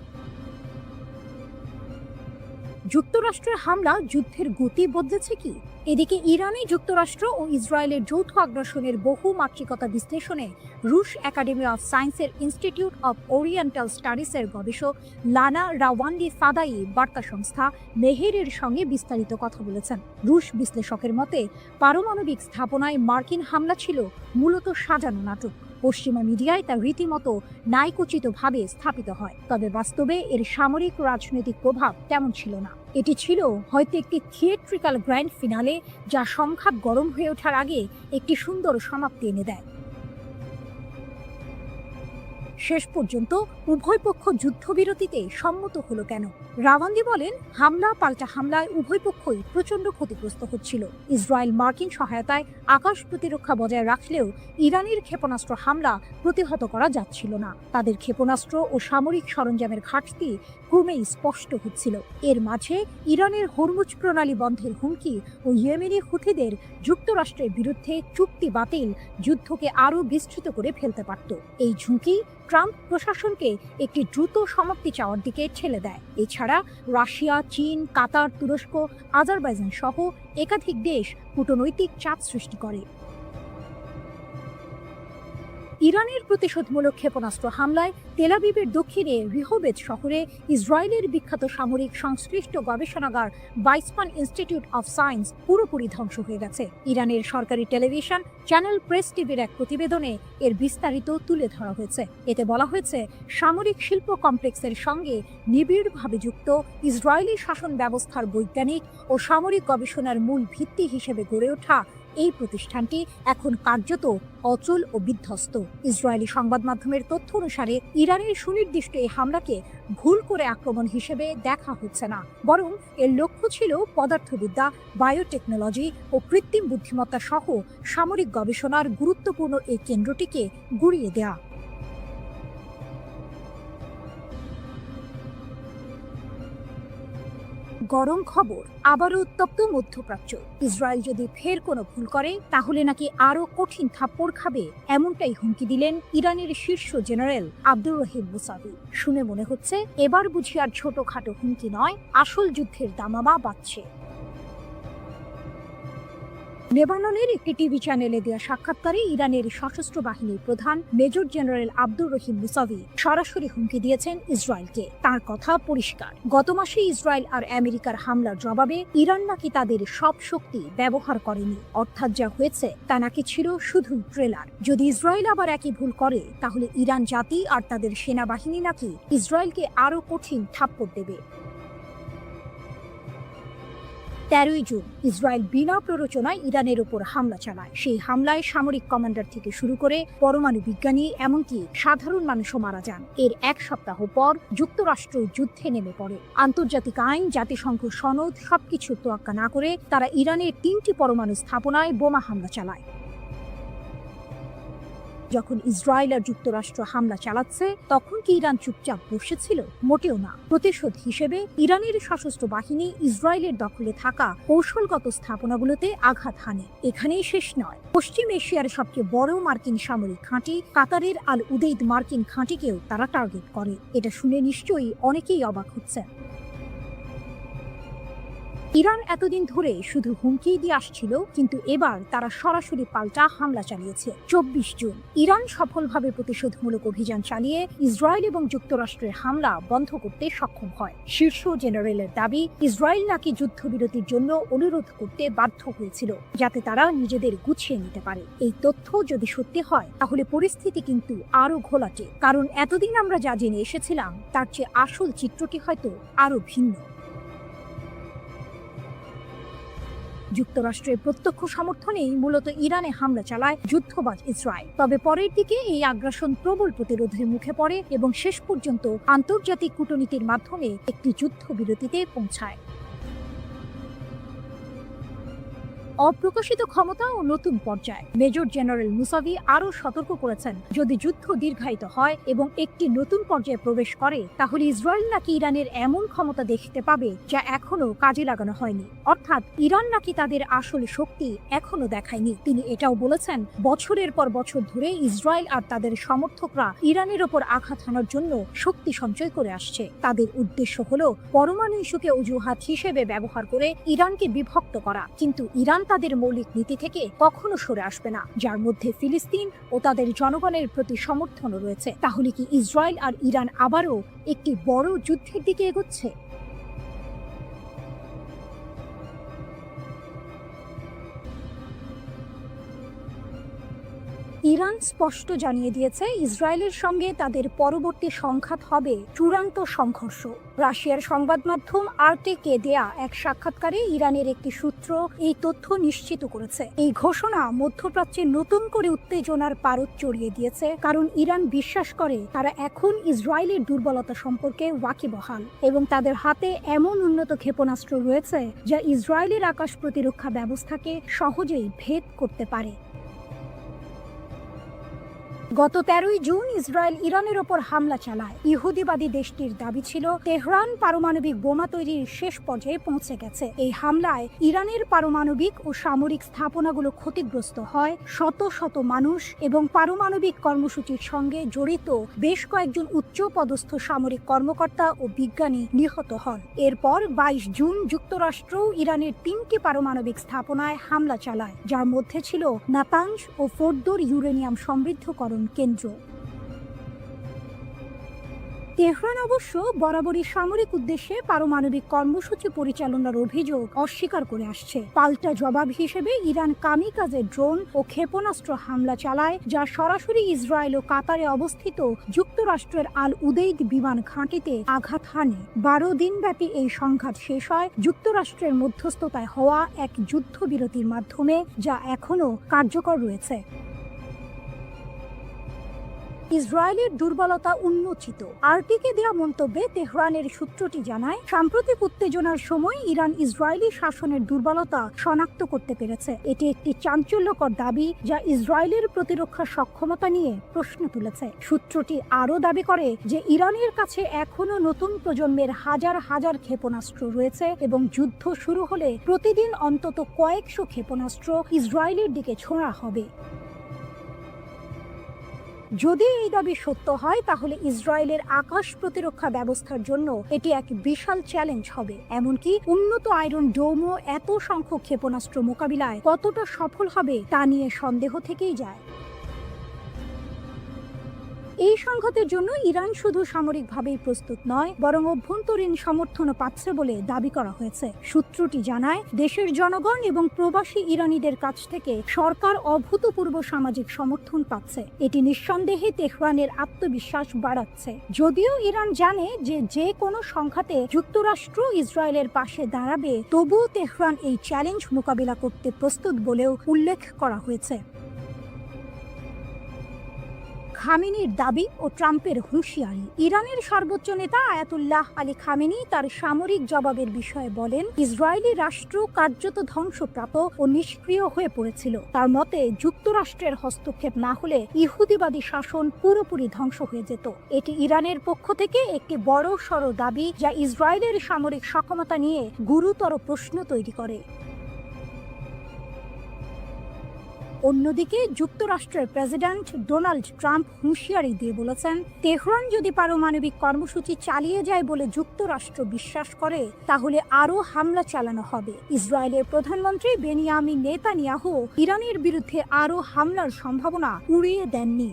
যুক্তরাষ্ট্রের হামলা যুদ্ধের গতি বদলেছে কি? এদিকে ইরানে যুক্তরাষ্ট্র ও ইসরায়েলের যৌথ আগ্রাসনের বহু মাত্রিকতা বিশ্লেষণে রুশ একাডেমি অফ সায়েন্সের ইনস্টিটিউট অফ ওরিয়েন্টাল স্টাডিজের গবেষক লানা রাওয়ান্ডি ফাদাই বার্তা সংস্থা মেহেরের সঙ্গে বিস্তারিত কথা বলেছেন। রুশ বিশ্লেষকের মতে, পারমাণবিক স্থাপনায় মার্কিন হামলা ছিল মূলত সাজানো নাটক। পশ্চিমা মিডিয়ায় তা রীতিমতো ন্যায়কোচিতভাবে স্থাপিত হয়, তবে বাস্তবে এর সামরিক রাজনৈতিক প্রভাব তেমন ছিল না। এটি ছিল হয়তো একটি থিয়েট্রিক্যাল গ্র্যান্ড ফিনালে, যা সংঘাত গরম হয়ে ওঠার আগে একটি সুন্দর সমাপ্তি এনে দেয়। শেষ পর্যন্ত উভয় পক্ষ যুদ্ধবিরতিতে সম্মত হলো কেন? রাওয়ান্দি বলেন, হামলা পাল্টা হামলায় উভয় পক্ষই প্রচণ্ড ক্ষতিগ্রস্ত হচ্ছিল। ইসরায়েল মার্কিন সহায়তায় আকাশ প্রতিরক্ষা বজায় রাখলেও ইরানের ক্ষেপণাস্ত্র হামলা প্রতিহত করা যাচ্ছিল না। তাদের ক্ষেপণাস্ত্র ও সামরিক সরঞ্জামের ঘাটতি ক্রমেই স্পষ্ট হচ্ছিল। এর মাঝে ইরানের হরমুজ প্রণালী বন্ধের হুমকি ও ইয়েমেনি হুথিদের যুক্তরাষ্ট্রের বিরুদ্ধে চুক্তি বাতিল যুদ্ধকে আরও বিস্তৃত করে ফেলতে পারত। এই ঝুঁকি ট্রাম্প প্রশাসনকে একটি দ্রুত সমাপ্তি চাওয়ার দিকে ঠেলে দেয়। এছাড়া রাশিয়া, চীন, কাতার, তুরস্ক, আজারবাইজান সহ একাধিক দেশ কূটনৈতিক চাপ সৃষ্টি করে। ইরানের প্রতিশোধমূলক ক্ষেপণাস্ত্র হামলায় তেল আবিবের দক্ষিণে রিহোবেজ শহরে ইসরায়েলের বিখ্যাত সামরিক সংশ্লিষ্ট গবেষণাগার বাইসমান ইনস্টিটিউট অফ সায়েন্স পুরোপুরি ধ্বংস হয়ে গেছে। ইরানের সরকারি টেলিভিশন চ্যানেল প্রেস টিভির এক প্রতিবেদনে এর বিস্তারিত তুলে ধরা হয়েছে। এতে বলা হয়েছে, সামরিক শিল্প কমপ্লেক্সের সঙ্গে নিবিড়ভাবে যুক্ত ইসরায়েলি শাসন ব্যবস্থার বৈজ্ঞানিক ও সামরিক গবেষণার মূল ভিত্তি হিসেবে গড়ে ওঠা এই প্রতিষ্ঠানটি এখন কার্যত অচল ও বিধ্বস্ত। ইসরায়েলি সংবাদ মাধ্যমের তথ্য অনুসারে ইরানের সুনির্দিষ্ট এই হামলাকে ভুল করে আক্রমণ হিসেবে দেখা হচ্ছে না, বরং এর লক্ষ্য ছিল পদার্থবিদ্যা, বায়োটেকনোলজি ও কৃত্রিম বুদ্ধিমত্তা সহ সামরিক গবেষণার গুরুত্বপূর্ণ এই কেন্দ্রটিকে গুঁড়িয়ে দেয়া। গরম খবর, আবারও উত্তপ্ত মধ্যপ্রাচ্য। ইসরায়েল যদি ফের কোনো ভুল করে তাহলে নাকি আরও কঠিন থাপ্পড় খাবে, এমনটাই হুমকি দিলেন ইরানের শীর্ষ জেনারেল আব্দুর রহিম মুসাভি। শুনে মনে হচ্ছে এবার বুঝি আর ছোটখাটো হুমকি নয়, আসল যুদ্ধের দামামা বাজছে। লেবাননের একটি টিভি চ্যানেলে দেওয়া সাক্ষাৎকারে ইরানের সশস্ত্র বাহিনীর প্রধান major general Abdur Rahim Musavi সরাসরি হুমকি দিয়েছেন ইসরায়েলকে। তার কথা পরিষ্কার, গত মাসে ইসরায়েল আর আমেরিকার হামলার জবাবে ইরান নাকি তাদের সব শক্তি ব্যবহার করেনি, অর্থাৎ যা হয়েছে তা নাকি ছিল শুধু ট্রেলার। যদি ইসরায়েল আবার একই ভুল করে তাহলে ইরান জাতি আর তাদের সেনাবাহিনী নাকি ইসরায়েলকে আরও কঠিন থাপ্পড় দেবে। 13 জুন ইসরায়েল বিনা প্ররোচনায় ইরানের ওপর হামলা চালায়। সেই হামলায় সামরিক কমান্ডার থেকে শুরু করে পরমাণু বিজ্ঞানী এমনকি সাধারণ মানুষও মারা যান। এর এক সপ্তাহ পর যুক্তরাষ্ট্র যুদ্ধে নেমে পড়ে। আন্তর্জাতিক আইন, জাতিসংঘ সনদ সবকিছু তোয়াক্কা না করে তারা ইরানের 3টি পরমাণু স্থাপনায় বোমা হামলা চালায়। যখন ইসরায়েল আর যুক্তরাষ্ট্র হামলা চালাচ্ছে তখন কি ইরান চুপচাপ বসেছিল? মোটেও না। প্রতিশোধ হিসেবে ইরানের সশস্ত্র বাহিনী ইসরায়েলের দখলে থাকা কৌশলগত স্থাপনাগুলোতে আঘাত হানে। এখানেই শেষ নয়, পশ্চিম এশিয়ার সবচেয়ে বড় মার্কিন সামরিক ঘাঁটি কাতারের আল উদেইদ মার্কিন ঘাঁটিকেও তারা টার্গেট করে। এটা শুনে নিশ্চয়ই অনেকেই অবাক হচ্ছেন। ইরান এতদিন ধরে শুধু হুমকি দিয়ে আসছিল, কিন্তু এবার তারা সরাসরি পাল্টা হামলা চালিয়েছে। 24 জুন ইরান সফলভাবে প্রতিশোধমূলক অভিযান চালিয়ে ইসরায়েল এবং যুক্তরাষ্ট্রের হামলা বন্ধ করতে সক্ষম হয়। শীর্ষ জেনারেলের দাবি, ইসরায়েল নাকি যুদ্ধবিরতির জন্য অনুরোধ করতে বাধ্য হয়েছিল যাতে তারা নিজেদের গুছিয়ে নিতে পারে। এই তথ্য যদি সত্যি হয় তাহলে পরিস্থিতি কিন্তু আরো ঘোলাটে, কারণ এতদিন আমরা যা জেনে এসেছিলাম তার চেয়ে আসল চিত্রটি হয়তো আরো ভিন্ন। যুক্তরাষ্ট্রের প্রত্যক্ষ সমর্থনেই মূলত ইরানে হামলা চালায় যুদ্ধবাজ ইসরায়েল। তবে পরের দিকে এই আগ্রাসন প্রবল প্রতিরোধের মুখে পড়ে এবং শেষ পর্যন্ত আন্তর্জাতিক কূটনীতির মাধ্যমে একটি যুদ্ধবিরতিতে পৌঁছায়। অপ্রকাশিত ক্ষমতা ও নতুন পর্যায়। মেজর জেনারেল মুসাভি আরও সতর্ক করেছেন, যদি যুদ্ধ দীর্ঘায়িত হয় এবং একটি নতুন পর্যায়ে প্রবেশ করে তাহলে ইসরায়েল নাকি ইরানের এমন ক্ষমতা দেখতে পাবে যা এখনো কাজে লাগানো হয়নি, অর্থাৎ ইরান নাকি তাদের আসল শক্তি এখনো দেখায়নি। তিনি এটাও বলেছেন, বছরের পর বছর ধরে ইসরায়েল আর তাদের সমর্থকরা ইরানের ওপর আঘাত হানার জন্য শক্তি সঞ্চয় করে আসছে। তাদের উদ্দেশ্য হলো পরমাণু ইস্যুকে অজুহাত হিসেবে ব্যবহার করে ইরানকে বিভক্ত করা, কিন্তু ইরান তাদের মৌলিক নীতি থেকে কখনো সরে আসবে না, যার মধ্যে ফিলিস্তিন ও তাদের জনগণের প্রতি সমর্থনও রয়েছে। তাহলে কি ইসরায়েল আর ইরান আবারও একটি বড় যুদ্ধের দিকে এগোচ্ছে? ইরান স্পষ্ট জানিয়ে দিয়েছে ইসরায়েলের সঙ্গে তাদের পরবর্তী সংঘাত হবে চূড়ান্ত সংঘর্ষ। রাশিয়ার সংবাদ মাধ্যম আরটিকে দেয়া এক সাক্ষাৎকারে ইরানের একটি সূত্র এই তথ্য নিশ্চিত করেছে। এই ঘোষণা মধ্যপ্রাচ্যে নতুন করে উত্তেজনার পারদ চড়িয়ে দিয়েছে, কারণ ইরান বিশ্বাস করে তারা এখন ইসরায়েলের দুর্বলতা সম্পর্কে ওয়াকিবহাল এবং তাদের হাতে এমন উন্নত ক্ষেপণাস্ত্র রয়েছে যা ইসরায়েলের আকাশ প্রতিরক্ষা ব্যবস্থাকে সহজেই ভেদ করতে পারে। গত 13 জুন ইসরায়েল ইরানের ওপর হামলা চালায়। ইহুদিবাদী দেশটির দাবি ছিল তেহরান পারমাণবিক বোমা তৈরির শেষ পর্যায়ে পৌঁছে গেছে। এই হামলায় ইরানের পারমাণবিক ও সামরিক স্থাপনাগুলো ক্ষতিগ্রস্ত হয়, শত শত মানুষ এবং পারমাণবিক কর্মসূচির সঙ্গে জড়িত বেশ কয়েকজন উচ্চ পদস্থ সামরিক কর্মকর্তা ও বিজ্ঞানী নিহত হন। এরপর 22 জুন যুক্তরাষ্ট্র ইরানের 3টি পারমাণবিক স্থাপনায় হামলা চালায়, যার মধ্যে ছিল নাতানজ ও ফোর্দোর ইউরেনিয়াম সমৃদ্ধকরণ পরিচালন কেন্দ্র। তেহরান অবশ্য বরাবরই সামরিক উদ্দেশ্যে পারমাণবিক কর্মসূচি পরিচালনার অভিযোগ অস্বীকার করে আসছে। পাল্টা জবাব হিসেবে ইরান কামিকাজে ড্রোন ও ক্ষেপণাস্ত্র হামলা চালায়, যা সরাসরি ইসরায়েল ও কাতারে অবস্থিত যুক্তরাষ্ট্রের আল উদেইদ বিমান ঘাঁটিতে আঘাত হানে। 12 দিনব্যাপী এই সংঘাত শেষ হয় যুক্তরাষ্ট্রের মধ্যস্থতায় হওয়া এক যুদ্ধবিরতির মাধ্যমে, যা এখনও কার্যকর রয়েছে। ইসরায়েলের দুর্বলতা উন্মোচিত। আরটিকে দেওয়া মন্তব্যে তেহরানের সূত্রটি জানায়, সাম্প্রতিক উত্তেজনার সময় ইরান ইসরায়েলি শাসনের দুর্বলতা শনাক্ত করতে পেরেছে। এটি একটি চাঞ্চল্যকর দাবি, যা ইসরায়েলের প্রতিরক্ষা সক্ষমতা নিয়ে প্রশ্ন তুলেছে। সূত্রটি আরও দাবি করে যে ইরানের কাছে এখনও নতুন প্রজন্মের হাজার হাজার ক্ষেপণাস্ত্র রয়েছে এবং যুদ্ধ শুরু হলে প্রতিদিন অন্তত কয়েকশো ক্ষেপণাস্ত্র ইসরায়েলের দিকে ছোঁড়া হবে। যদি এই দাবি সত্য হয়, তাহলে ইসরায়েলের আকাশ প্রতিরক্ষা ব্যবস্থার জন্য এটি এক বিশাল চ্যালেঞ্জ হবে। এমনকি উন্নত আয়রন ডোমও এত সংখ্যক ক্ষেপণাস্ত্র মোকাবিলায় কতটা সফল হবে তা নিয়ে সন্দেহ থেকেই যায়। এই সংঘাতের জন্য ইরান শুধু সামরিকভাবেই প্রস্তুত নয়, বরং অভ্যন্তরীণ সমর্থনও পাচ্ছে বলে দাবি করা হয়েছে। সূত্রটি জানায়, দেশের জনগণ এবং প্রবাসী ইরানিদের কাছ থেকে সরকার অভূতপূর্ব সামাজিক সমর্থন পাচ্ছে। এটি নিঃসন্দেহে তেহরানের আত্মবিশ্বাস বাড়াচ্ছে। যদিও ইরান জানে যে যে কোনো সংঘাতে যুক্তরাষ্ট্র ইসরায়েলের পাশে দাঁড়াবে, তবুও তেহরান এই চ্যালেঞ্জ মোকাবিলা করতে প্রস্তুত বলেও উল্লেখ করা হয়েছে। খামেনির দাবি ও ট্রাম্পের হুঁশিয়ারি। ইরানের সর্বোচ্চ নেতা আয়াতুল্লাহ আলী খামেনি তার সামরিক জবাবের বিষয়ে বলেন, ইসরায়েলি রাষ্ট্র কার্যত ধ্বংসপ্রাপ্ত ও নিষ্ক্রিয় হয়ে পড়েছিল। তার মতে, যুক্তরাষ্ট্রের হস্তক্ষেপ না হলে ইহুদিবাদী শাসন পুরোপুরি ধ্বংস হয়ে যেত। এটি ইরানের পক্ষ থেকে একটি বড় সড় দাবি, যা ইসরায়েলের সামরিক সক্ষমতা নিয়ে গুরুতর প্রশ্ন তৈরি করে। অন্যদিকে যুক্তরাষ্ট্রের প্রেসিডেন্ট ডোনাল্ড ট্রাম্প হুঁশিয়ারি দিয়ে বলেছেন, তেহরান যদি পারমাণবিক কর্মসূচি চালিয়ে যায় বলে যুক্তরাষ্ট্র বিশ্বাস করে, তাহলে আরও হামলা চালানো হবে। ইসরায়েলের প্রধানমন্ত্রী বেনিয়ামিন নেতানিয়াহু ইরানের বিরুদ্ধে আরও হামলার সম্ভাবনা উড়িয়ে দেননি।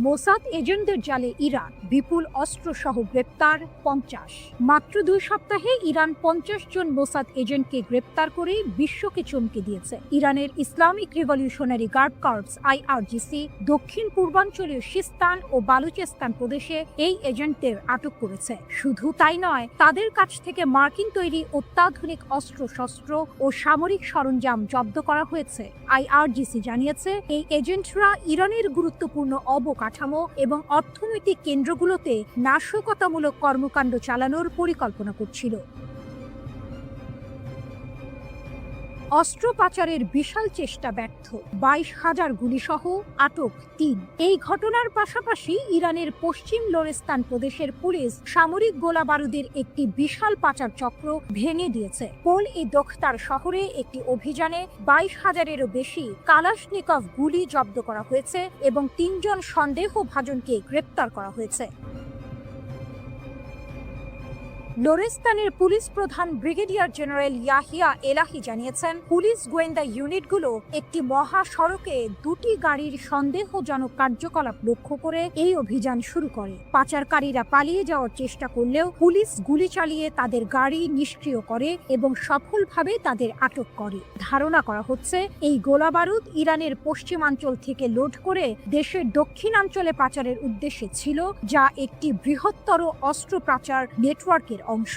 মোসাদ এজেন্টদের জালে ইরান, বিপুল অস্ত্রসহ গ্রেপ্তার 50। মাত্র 2 সপ্তাহে ইরান 50 জন মোসাদ এজেন্টকে গ্রেপ্তার করে বিশ্বকে চমকে দিয়েছে। ইরানের Islamic Revolutionary Guard Corps IRGC দক্ষিণ পূর্বাঞ্চলীয় সিস্তান ও বালুচেস্তান প্রদেশে এই এজেন্টদের আটক করেছে। শুধু তাই নয়, তাদের কাছ থেকে মার্কিন তৈরি অত্যাধুনিক অস্ত্রশস্ত্র ও সামরিক সরঞ্জাম জব্দ করা হয়েছে। IRGC জানিয়েছে, এই এজেন্টরা ইরানের গুরুত্বপূর্ণ অবকাঠামো এবং অর্থনৈতিক কেন্দ্রগুলোতে নাশকতামূলক কর্মকাণ্ড চালানোর পরিকল্পনা করছিল। অস্ত্র পাচারের বিশাল চেষ্টা ব্যর্থ, 22,000 গুলিসহ আটক 3। এই ঘটনার পাশাপাশি ইরানের পশ্চিম লোরেস্তান প্রদেশের পুলিশ সামরিক গোলা বারুদের একটি বিশাল পাচার চক্র ভেঙে দিয়েছে। পোল-ই দোখতার শহরে একটি অভিযানে 22,000-এরও বেশি কালাশনিকভ গুলি জব্দ করা হয়েছে এবং 3 জন সন্দেহভাজনকে গ্রেপ্তার করা হয়েছে। লোরেস্তানের পুলিশ প্রধান ব্রিগেডিয়ার জেনারেল ইয়াহিয়া এলাহি জানিয়েছেন, পুলিশ গোয়েন্দা ইউনিটগুলো একটি মহাসড়কে 2টি গাড়ির সন্দেহজনক কার্যকলাপ লক্ষ্য করে এই অভিযান শুরু করে। পাচারকারীরা পালিয়ে যাওয়ার চেষ্টা করলেও পুলিশ গুলি চালিয়ে তাদের গাড়ি নিষ্ক্রিয় করে এবং সফলভাবে তাদের আটক করে। ধারণা করা হচ্ছে, এই গোলাবারুদ ইরানের পশ্চিমাঞ্চল থেকে লোড করে দেশের দক্ষিণাঞ্চলে পাচারের উদ্দেশ্যে ছিল, যা একটি বৃহত্তর অস্ত্র পাচার নেটওয়ার্কের অংশ।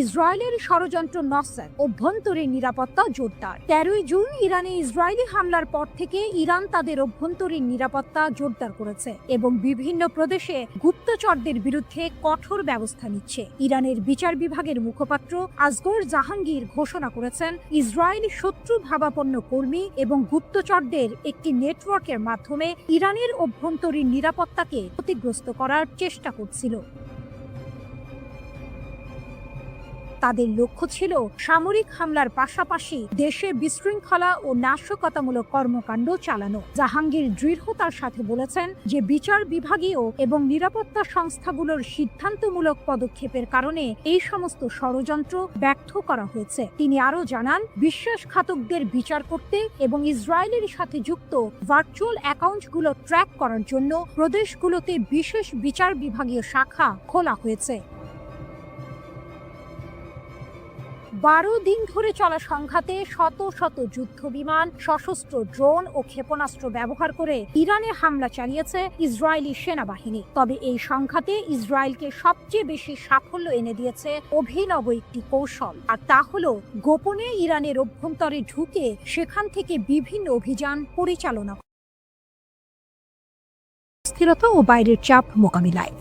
ইসরায়েলের ষড়যন্ত্র নসর, অভ্যন্তরীণ নিরাপত্তা জোরদার। 13 জুন ইরানে ইসরায়েলি হামলার পর থেকে ইরান তাদের অভ্যন্তরীণ নিরাপত্তা জোরদার করেছে এবং বিভিন্ন প্রদেশে গুপ্তচরদের বিরুদ্ধে কঠোর ব্যবস্থা নিচ্ছে। ইরানের বিচার বিভাগের মুখপাত্র আসগর জাহাঙ্গীর ঘোষণা করেছেন, ইসরায়েলি শত্রু ভাবাপন্ন কর্মী এবং গুপ্তচরদের একটি নেটওয়ার্কের মাধ্যমে ইরানের অভ্যন্তরীণ নিরাপত্তাকে ক্ষতিগ্রস্ত করার চেষ্টা করছিল। তাদের লক্ষ্য ছিল সামরিক হামলার পাশাপাশি দেশে বিশৃঙ্খলা ও নাশকতামূলক কর্মকাণ্ড চালানো। জাহাঙ্গীর দৃঢ়তার সাথে বলেছেন যে বিচার বিভাগীয় এবং নিরাপত্তা সংস্থাগুলোর সিদ্ধান্তমূলক পদক্ষেপের কারণে এই সমস্ত ষড়যন্ত্র ব্যর্থ করা হয়েছে। তিনি আরও জানান, বিশ্বাসঘাতকদের বিচার করতে এবং ইসরায়েলের সাথে যুক্ত ভার্চুয়াল অ্যাকাউন্টগুলো ট্র্যাক করার জন্য প্রদেশগুলোতে বিশেষ বিচার বিভাগীয় শাখা খোলা হয়েছে। 12 দিন ধরে চলা সংঘাতে শত শত যুদ্ধ বিমান, সশস্ত্র ড্রোন ও ক্ষেপণাস্ত্র ব্যবহার করে ইরানে হামলা চালিয়েছে ইসরায়েলি সেনাবাহিনী। তবে এই সংঘাতে ইসরায়েলকে সবচেয়ে বেশি সাফল্য এনে দিয়েছে অভিনব একটি কৌশল, আর তা হলো গোপনে ইরানের অভ্যন্তরে ঢুকে সেখান থেকে বিভিন্ন অভিযান পরিচালনা, স্থিরতা ও বাইরের চাপ মোকাবিলায়।